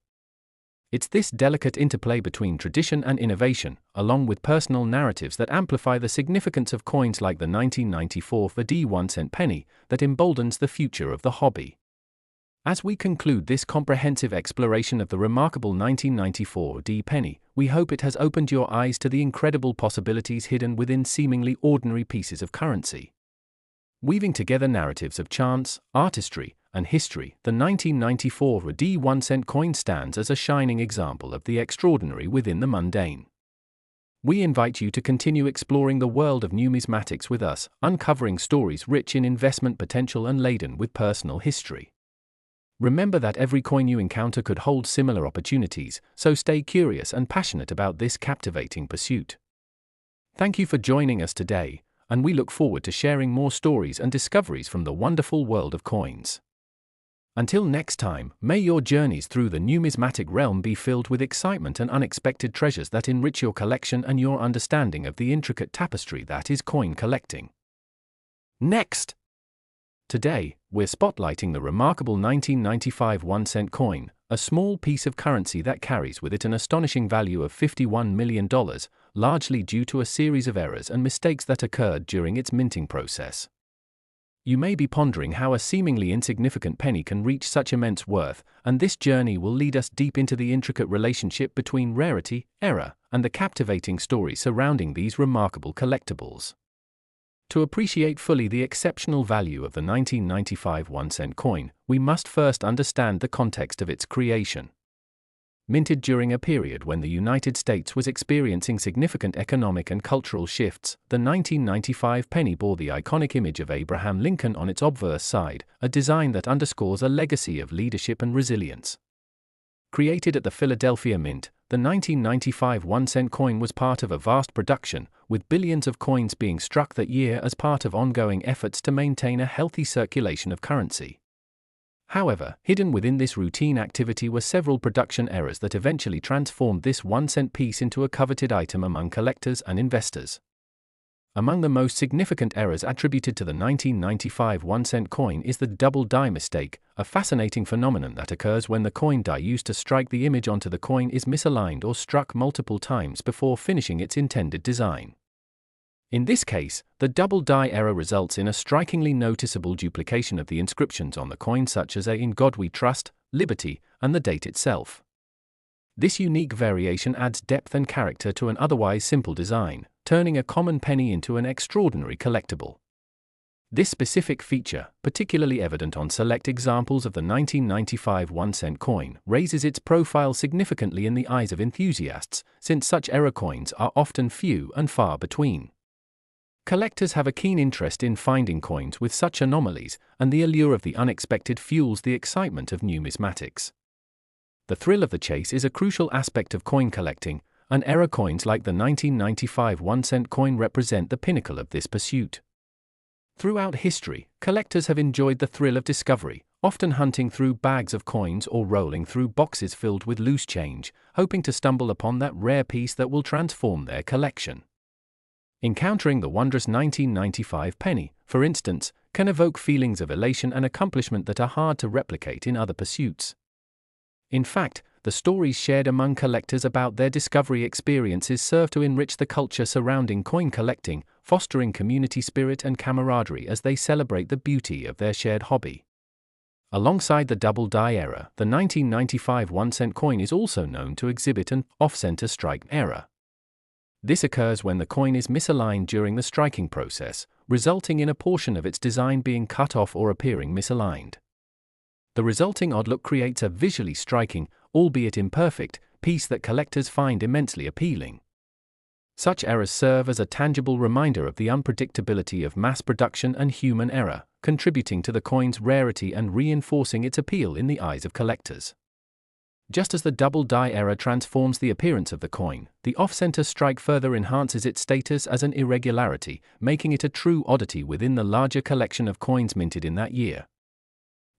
It's this delicate interplay between tradition and innovation, along with personal narratives that amplify the significance of coins like the 1994 D 1-cent penny, that emboldens the future of the hobby. As we conclude this comprehensive exploration of the remarkable 1994 D penny, we hope it has opened your eyes to the incredible possibilities hidden within seemingly ordinary pieces of currency. Weaving together narratives of chance, artistry, and history, the 1994 D 1-cent coin stands as a shining example of the extraordinary within the mundane. We invite you to continue exploring the world of numismatics with us, uncovering stories rich in investment potential and laden with personal history. Remember that every coin you encounter could hold similar opportunities, so stay curious and passionate about this captivating pursuit. Thank you for joining us today, and we look forward to sharing more stories and discoveries from the wonderful world of coins. Until next time, may your journeys through the numismatic realm be filled with excitement and unexpected treasures that enrich your collection and your understanding of the intricate tapestry that is coin collecting. Next! Today, we're spotlighting the remarkable 1995 1-cent coin, a small piece of currency that carries with it an astonishing value of $51 million, largely due to a series of errors and mistakes that occurred during its minting process. You may be pondering how a seemingly insignificant penny can reach such immense worth, and this journey will lead us deep into the intricate relationship between rarity, error, and the captivating story surrounding these remarkable collectibles. To appreciate fully the exceptional value of the 1995 1-cent coin, we must first understand the context of its creation. Minted during a period when the United States was experiencing significant economic and cultural shifts, the 1995 penny bore the iconic image of Abraham Lincoln on its obverse side, a design that underscores a legacy of leadership and resilience. Created at the Philadelphia Mint, the 1995 1-cent coin was part of a vast production, with billions of coins being struck that year as part of ongoing efforts to maintain a healthy circulation of currency. However, hidden within this routine activity were several production errors that eventually transformed this 1-cent piece into a coveted item among collectors and investors. Among the most significant errors attributed to the 1995 1-cent coin is the double die mistake, a fascinating phenomenon that occurs when the coin die used to strike the image onto the coin is misaligned or struck multiple times before finishing its intended design. In this case, the double die error results in a strikingly noticeable duplication of the inscriptions on the coin, such as "In God We Trust," "Liberty," and the date itself. This unique variation adds depth and character to an otherwise simple design, turning a common penny into an extraordinary collectible. This specific feature, particularly evident on select examples of the 1995 1-cent coin, raises its profile significantly in the eyes of enthusiasts, since such error coins are often few and far between. Collectors have a keen interest in finding coins with such anomalies, and the allure of the unexpected fuels the excitement of numismatics. The thrill of the chase is a crucial aspect of coin collecting, and error coins like the 1995 1-cent coin represent the pinnacle of this pursuit. Throughout history, collectors have enjoyed the thrill of discovery, often hunting through bags of coins or rolling through boxes filled with loose change, hoping to stumble upon that rare piece that will transform their collection. Encountering the wondrous 1995 penny, for instance, can evoke feelings of elation and accomplishment that are hard to replicate in other pursuits. In fact, the stories shared among collectors about their discovery experiences serve to enrich the culture surrounding coin collecting, fostering community spirit and camaraderie as they celebrate the beauty of their shared hobby. Alongside the double die error, the 1995 1-cent coin is also known to exhibit an off-center strike error. This occurs when the coin is misaligned during the striking process, resulting in a portion of its design being cut off or appearing misaligned. The resulting odd look creates a visually striking, albeit imperfect, piece that collectors find immensely appealing. Such errors serve as a tangible reminder of the unpredictability of mass production and human error, contributing to the coin's rarity and reinforcing its appeal in the eyes of collectors. Just as the double die error transforms the appearance of the coin, the off-center strike further enhances its status as an irregularity, making it a true oddity within the larger collection of coins minted in that year.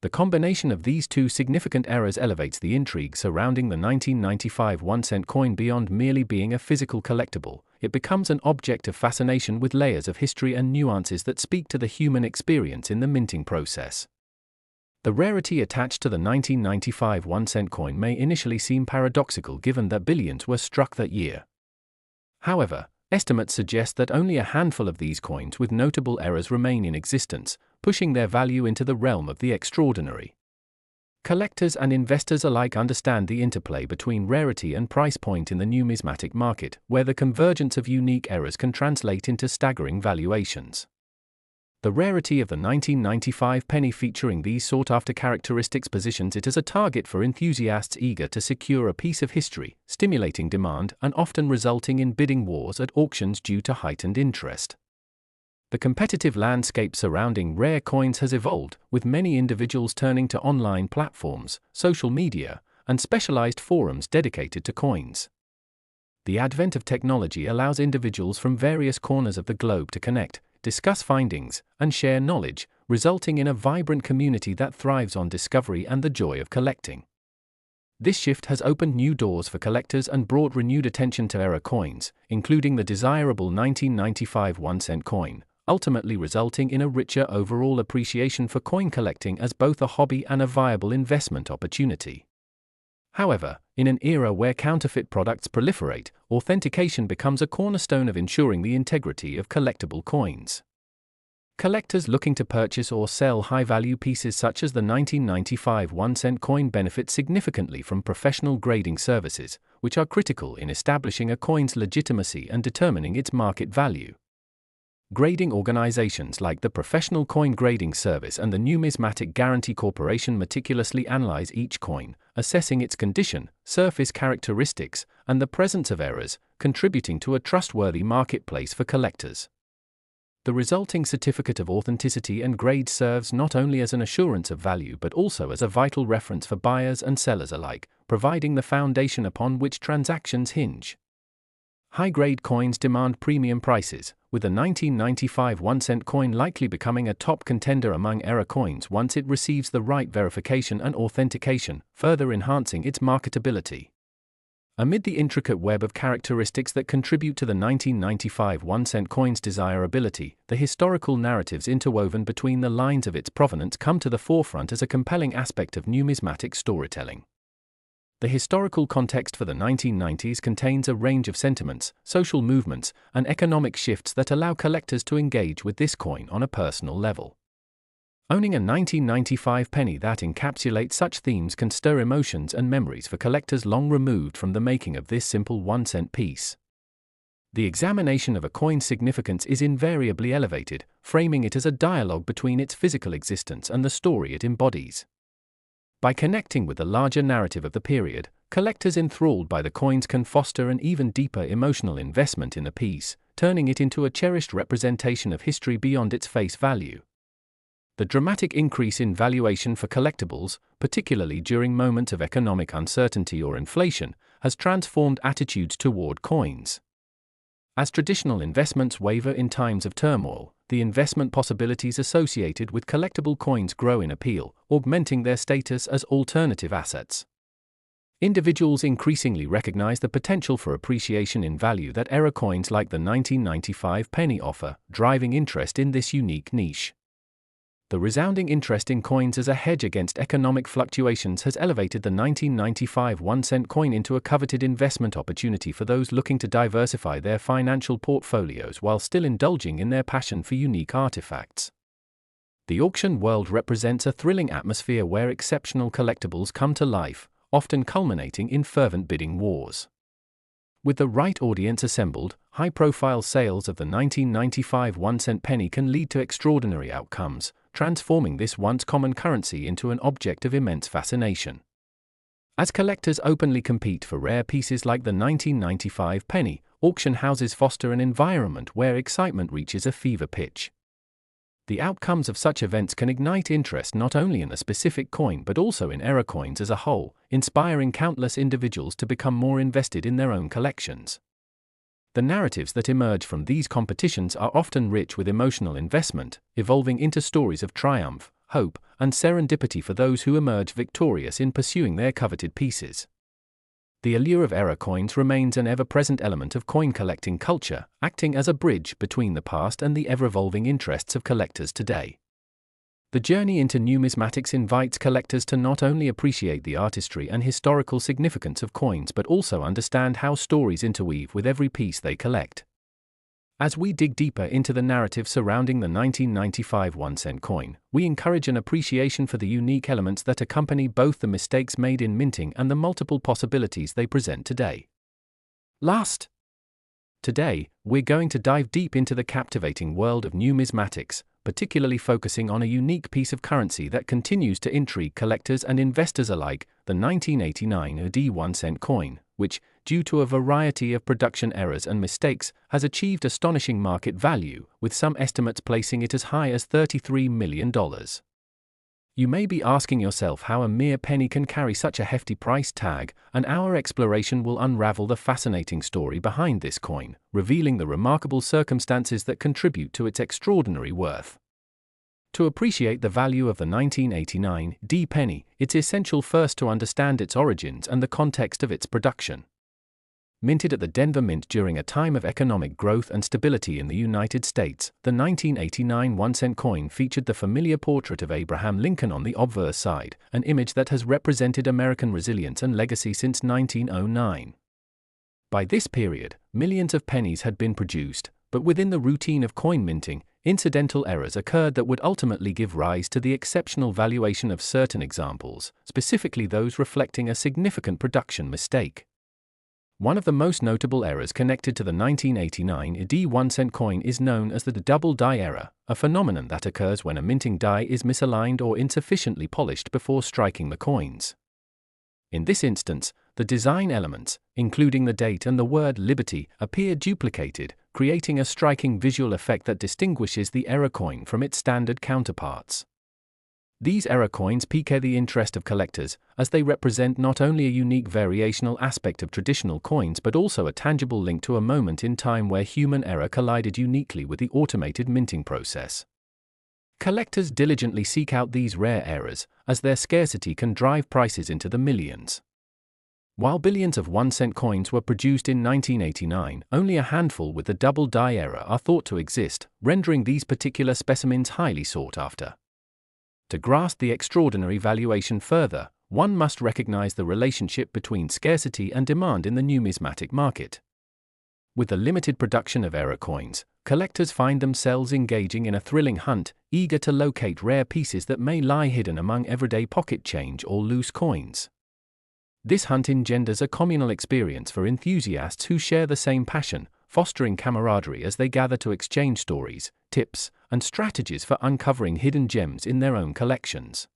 The combination of these two significant errors elevates the intrigue surrounding the 1995 1-cent coin beyond merely being a physical collectible. It becomes an object of fascination with layers of history and nuances that speak to the human experience in the minting process. The rarity attached to the 1995 1-cent coin may initially seem paradoxical given that billions were struck that year. However, estimates suggest that only a handful of these coins with notable errors remain in existence, pushing their value into the realm of the extraordinary. Collectors and investors alike understand the interplay between rarity and price point in the numismatic market, where the convergence of unique errors can translate into staggering valuations. The rarity of the 1995 penny featuring these sought-after characteristics positions it as a target for enthusiasts eager to secure a piece of history, stimulating demand and often resulting in bidding wars at auctions due to heightened interest. The competitive landscape surrounding rare coins has evolved, with many individuals turning to online platforms, social media, and specialized forums dedicated to coins. The advent of technology allows individuals from various corners of the globe to connect, discuss findings, and share knowledge, resulting in a vibrant community that thrives on discovery and the joy of collecting. This shift has opened new doors for collectors and brought renewed attention to error coins, including the desirable 1995 1-cent coin, ultimately resulting in a richer overall appreciation for coin collecting as both a hobby and a viable investment opportunity. However, in an era where counterfeit products proliferate, authentication becomes a cornerstone of ensuring the integrity of collectible coins. Collectors looking to purchase or sell high-value pieces such as the 1995 1-cent coin benefit significantly from professional grading services, which are critical in establishing a coin's legitimacy and determining its market value. Grading organizations like the Professional Coin Grading Service and the Numismatic Guarantee Corporation meticulously analyze each coin, assessing its condition, surface characteristics, and the presence of errors, contributing to a trustworthy marketplace for collectors. The resulting certificate of authenticity and grade serves not only as an assurance of value but also as a vital reference for buyers and sellers alike, providing the foundation upon which transactions hinge. High-grade coins demand premium prices, with the 1995 1-cent coin likely becoming a top contender among error coins once it receives the right verification and authentication, further enhancing its marketability. Amid the intricate web of characteristics that contribute to the 1995 1-cent coin's desirability, the historical narratives interwoven between the lines of its provenance come to the forefront as a compelling aspect of numismatic storytelling. The historical context for the 1990s contains a range of sentiments, social movements, and economic shifts that allow collectors to engage with this coin on a personal level. Owning a 1995 penny that encapsulates such themes can stir emotions and memories for collectors long removed from the making of this simple 1-cent piece. The examination of a coin's significance is invariably elevated, framing it as a dialogue between its physical existence and the story it embodies. By connecting with the larger narrative of the period, collectors enthralled by the coins can foster an even deeper emotional investment in the piece, turning it into a cherished representation of history beyond its face value. The dramatic increase in valuation for collectibles, particularly during moments of economic uncertainty or inflation, has transformed attitudes toward coins. As traditional investments waver in times of turmoil, the investment possibilities associated with collectible coins grow in appeal, augmenting their status as alternative assets. Individuals increasingly recognize the potential for appreciation in value that error coins like the 1995 penny offer, driving interest in this unique niche. The resounding interest in coins as a hedge against economic fluctuations has elevated the 1995 1-cent coin into a coveted investment opportunity for those looking to diversify their financial portfolios while still indulging in their passion for unique artifacts. The auction world represents a thrilling atmosphere where exceptional collectibles come to life, often culminating in fervent bidding wars. With the right audience assembled, high-profile sales of the 1995 1-cent penny can lead to extraordinary outcomes, transforming this once common currency into an object of immense fascination. As collectors openly compete for rare pieces like the 1995 penny, auction houses foster an environment where excitement reaches a fever pitch. The outcomes of such events can ignite interest not only in a specific coin but also in error coins as a whole, inspiring countless individuals to become more invested in their own collections. The narratives that emerge from these competitions are often rich with emotional investment, evolving into stories of triumph, hope, and serendipity for those who emerge victorious in pursuing their coveted pieces. The allure of error coins remains an ever-present element of coin collecting culture, acting as a bridge between the past and the ever-evolving interests of collectors today. The journey into numismatics invites collectors to not only appreciate the artistry and historical significance of coins but also understand how stories interweave with every piece they collect. As we dig deeper into the narrative surrounding the 1995 1-cent coin, we encourage an appreciation for the unique elements that accompany both the mistakes made in minting and the multiple possibilities they present today. Today, we're going to dive deep into the captivating world of numismatics, particularly focusing on a unique piece of currency that continues to intrigue collectors and investors alike, the 1989 AD 1-cent coin, which, due to a variety of production errors and mistakes, has achieved astonishing market value, with some estimates placing it as high as $33 million. You may be asking yourself how a mere penny can carry such a hefty price tag, and our exploration will unravel the fascinating story behind this coin, revealing the remarkable circumstances that contribute to its extraordinary worth. To appreciate the value of the 1989 D penny, it's essential first to understand its origins and the context of its production. Minted at the Denver Mint during a time of economic growth and stability in the United States, the 1989 1-cent coin featured the familiar portrait of Abraham Lincoln on the obverse side, an image that has represented American resilience and legacy since 1909. By this period, millions of pennies had been produced, but within the routine of coin minting, incidental errors occurred that would ultimately give rise to the exceptional valuation of certain examples, specifically those reflecting a significant production mistake. One of the most notable errors connected to the 1989 D1-cent coin is known as the double die error, a phenomenon that occurs when a minting die is misaligned or insufficiently polished before striking the coins. In this instance, the design elements, including the date and the word Liberty, appear duplicated, creating a striking visual effect that distinguishes the error coin from its standard counterparts. These error coins pique the interest of collectors, as they represent not only a unique variational aspect of traditional coins but also a tangible link to a moment in time where human error collided uniquely with the automated minting process. Collectors diligently seek out these rare errors, as their scarcity can drive prices into the millions. While billions of 1-cent coins were produced in 1989, only a handful with the double die error are thought to exist, rendering these particular specimens highly sought after. To grasp the extraordinary valuation further, one must recognize the relationship between scarcity and demand in the numismatic market. With the limited production of error coins, collectors find themselves engaging in a thrilling hunt, eager to locate rare pieces that may lie hidden among everyday pocket change or loose coins. This hunt engenders a communal experience for enthusiasts who share the same passion, fostering camaraderie as they gather to exchange stories, tips, and strategies for uncovering hidden gems in their own collections.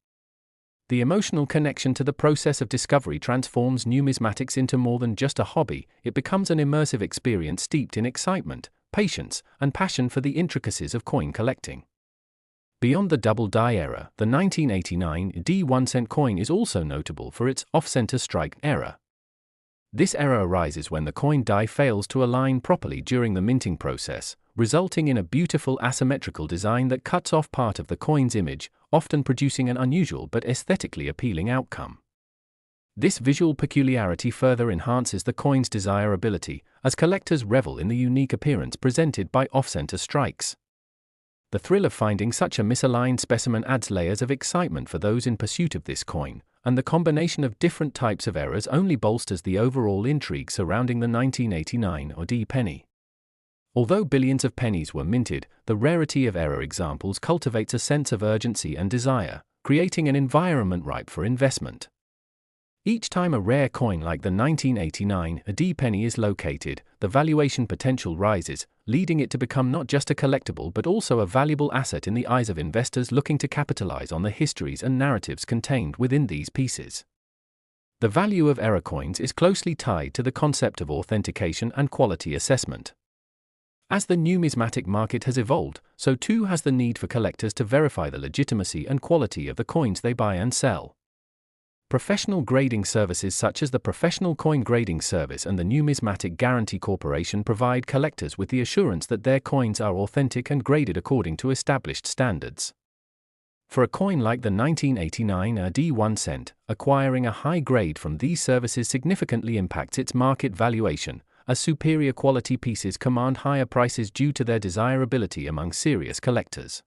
The emotional connection to the process of discovery transforms numismatics into more than just a hobby. It becomes an immersive experience steeped in excitement, patience, and passion for the intricacies of coin collecting. Beyond the double die error, the 1989 D1-cent coin is also notable for its off-center strike error. This error arises when the coin die fails to align properly during the minting process, resulting in a beautiful asymmetrical design that cuts off part of the coin's image, often producing an unusual but aesthetically appealing outcome. This visual peculiarity further enhances the coin's desirability, as collectors revel in the unique appearance presented by off-center strikes. The thrill of finding such a misaligned specimen adds layers of excitement for those in pursuit of this coin, and the combination of different types of errors only bolsters the overall intrigue surrounding the 1989 D penny. Although billions of pennies were minted, the rarity of error examples cultivates a sense of urgency and desire, creating an environment ripe for investment. Each time a rare coin like the 1989 D penny is located, the valuation potential rises, leading it to become not just a collectible but also a valuable asset in the eyes of investors looking to capitalize on the histories and narratives contained within these pieces. The value of error coins is closely tied to the concept of authentication and quality assessment. As the numismatic market has evolved, so too has the need for collectors to verify the legitimacy and quality of the coins they buy and sell. Professional grading services such as the Professional Coin Grading Service and the Numismatic Guarantee Corporation provide collectors with the assurance that their coins are authentic and graded according to established standards. For a coin like the 1989 D1-cent, acquiring a high grade from these services significantly impacts its market valuation, as superior quality pieces command higher prices due to their desirability among serious collectors.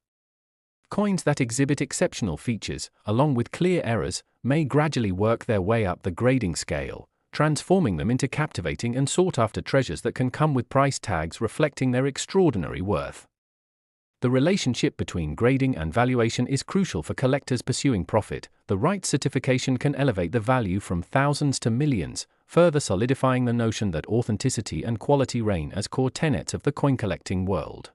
Coins that exhibit exceptional features, along with clear errors, may gradually work their way up the grading scale, transforming them into captivating and sought-after treasures that can come with price tags reflecting their extraordinary worth. The relationship between grading and valuation is crucial for collectors pursuing profit. The right certification can elevate the value from thousands to millions, further solidifying the notion that authenticity and quality reign as core tenets of the coin collecting world.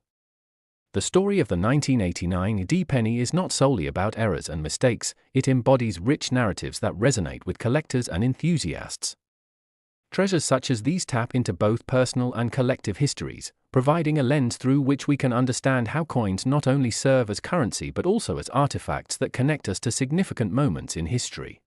The story of the 1989 D penny is not solely about errors and mistakes, it embodies rich narratives that resonate with collectors and enthusiasts. Treasures such as these tap into both personal and collective histories, providing a lens through which we can understand how coins not only serve as currency but also as artifacts that connect us to significant moments in history.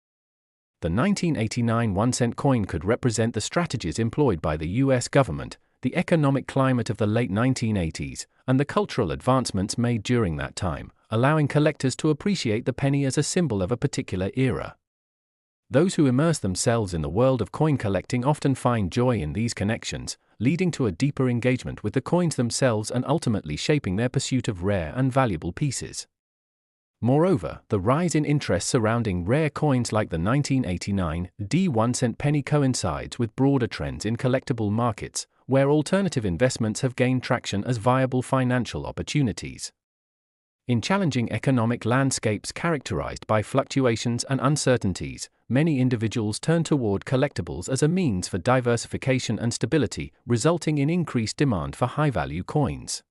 The 1989 1-cent coin could represent the strategies employed by the US government, the economic climate of the late 1980s, and the cultural advancements made during that time, allowing collectors to appreciate the penny as a symbol of a particular era. Those who immerse themselves in the world of coin collecting often find joy in these connections, leading to a deeper engagement with the coins themselves and ultimately shaping their pursuit of rare and valuable pieces. Moreover, the rise in interest surrounding rare coins like the 1989 D1-cent penny coincides with broader trends in collectible markets, where alternative investments have gained traction as viable financial opportunities. In challenging economic landscapes characterized by fluctuations and uncertainties, many individuals turn toward collectibles as a means for diversification and stability, resulting in increased demand for high-value coins.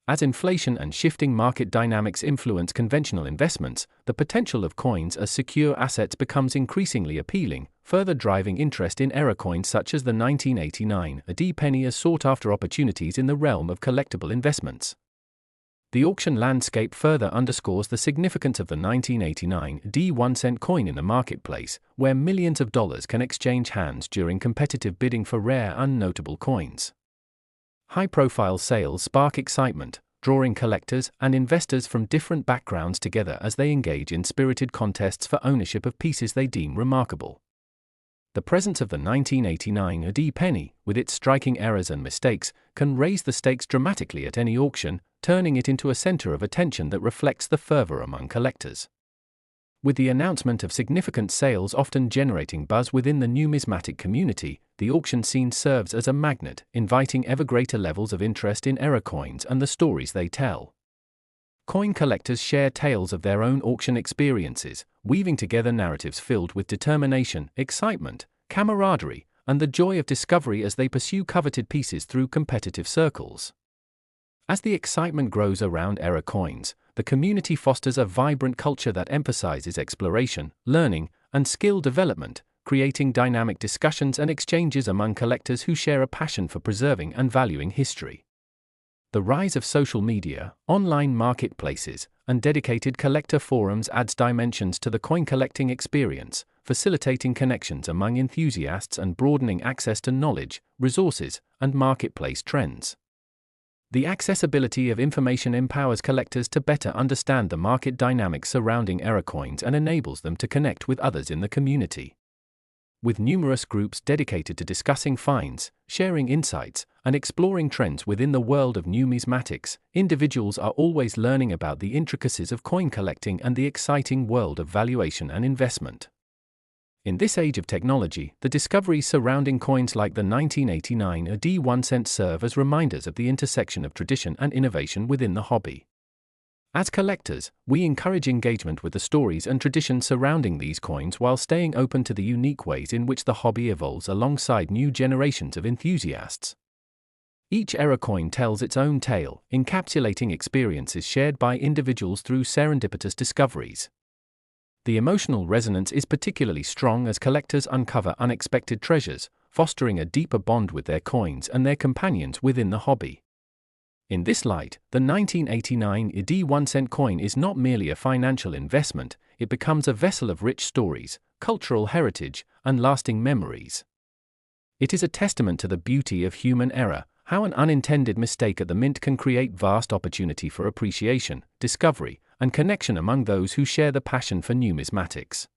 As inflation and shifting market dynamics influence conventional investments, the potential of coins as secure assets becomes increasingly appealing, further driving interest in era coins such as the 1989 AD penny as sought-after opportunities in the realm of collectible investments. The auction landscape further underscores the significance of the 1989 AD 1-cent coin in the marketplace, where millions of dollars can exchange hands during competitive bidding for rare, unnotable coins. High-profile sales spark excitement, drawing collectors and investors from different backgrounds together as they engage in spirited contests for ownership of pieces they deem remarkable. The presence of the 1989 AD penny, with its striking errors and mistakes, can raise the stakes dramatically at any auction, turning it into a center of attention that reflects the fervor among collectors. With the announcement of significant sales often generating buzz within the numismatic community, the auction scene serves as a magnet, inviting ever greater levels of interest in era coins and the stories they tell. Coin collectors share tales of their own auction experiences, weaving together narratives filled with determination, excitement, camaraderie, and the joy of discovery as they pursue coveted pieces through competitive circles. As the excitement grows around era coins, the community fosters a vibrant culture that emphasizes exploration, learning, and skill development, creating dynamic discussions and exchanges among collectors who share a passion for preserving and valuing history. The rise of social media, online marketplaces, and dedicated collector forums adds dimensions to the coin collecting experience, facilitating connections among enthusiasts and broadening access to knowledge, resources, and marketplace trends. The accessibility of information empowers collectors to better understand the market dynamics surrounding era coins and enables them to connect with others in the community. With numerous groups dedicated to discussing finds, sharing insights, and exploring trends within the world of numismatics, individuals are always learning about the intricacies of coin collecting and the exciting world of valuation and investment. In this age of technology, the discoveries surrounding coins like the 1989 AD 1-cent serve as reminders of the intersection of tradition and innovation within the hobby. As collectors, we encourage engagement with the stories and traditions surrounding these coins while staying open to the unique ways in which the hobby evolves alongside new generations of enthusiasts. Each era coin tells its own tale, encapsulating experiences shared by individuals through serendipitous discoveries. The emotional resonance is particularly strong as collectors uncover unexpected treasures, fostering a deeper bond with their coins and their companions within the hobby. In this light, the 1989 AD 1-cent coin is not merely a financial investment, it becomes a vessel of rich stories, cultural heritage, and lasting memories. It is a testament to the beauty of human error, how an unintended mistake at the mint can create vast opportunity for appreciation, discovery, and connection among those who share the passion for numismatics.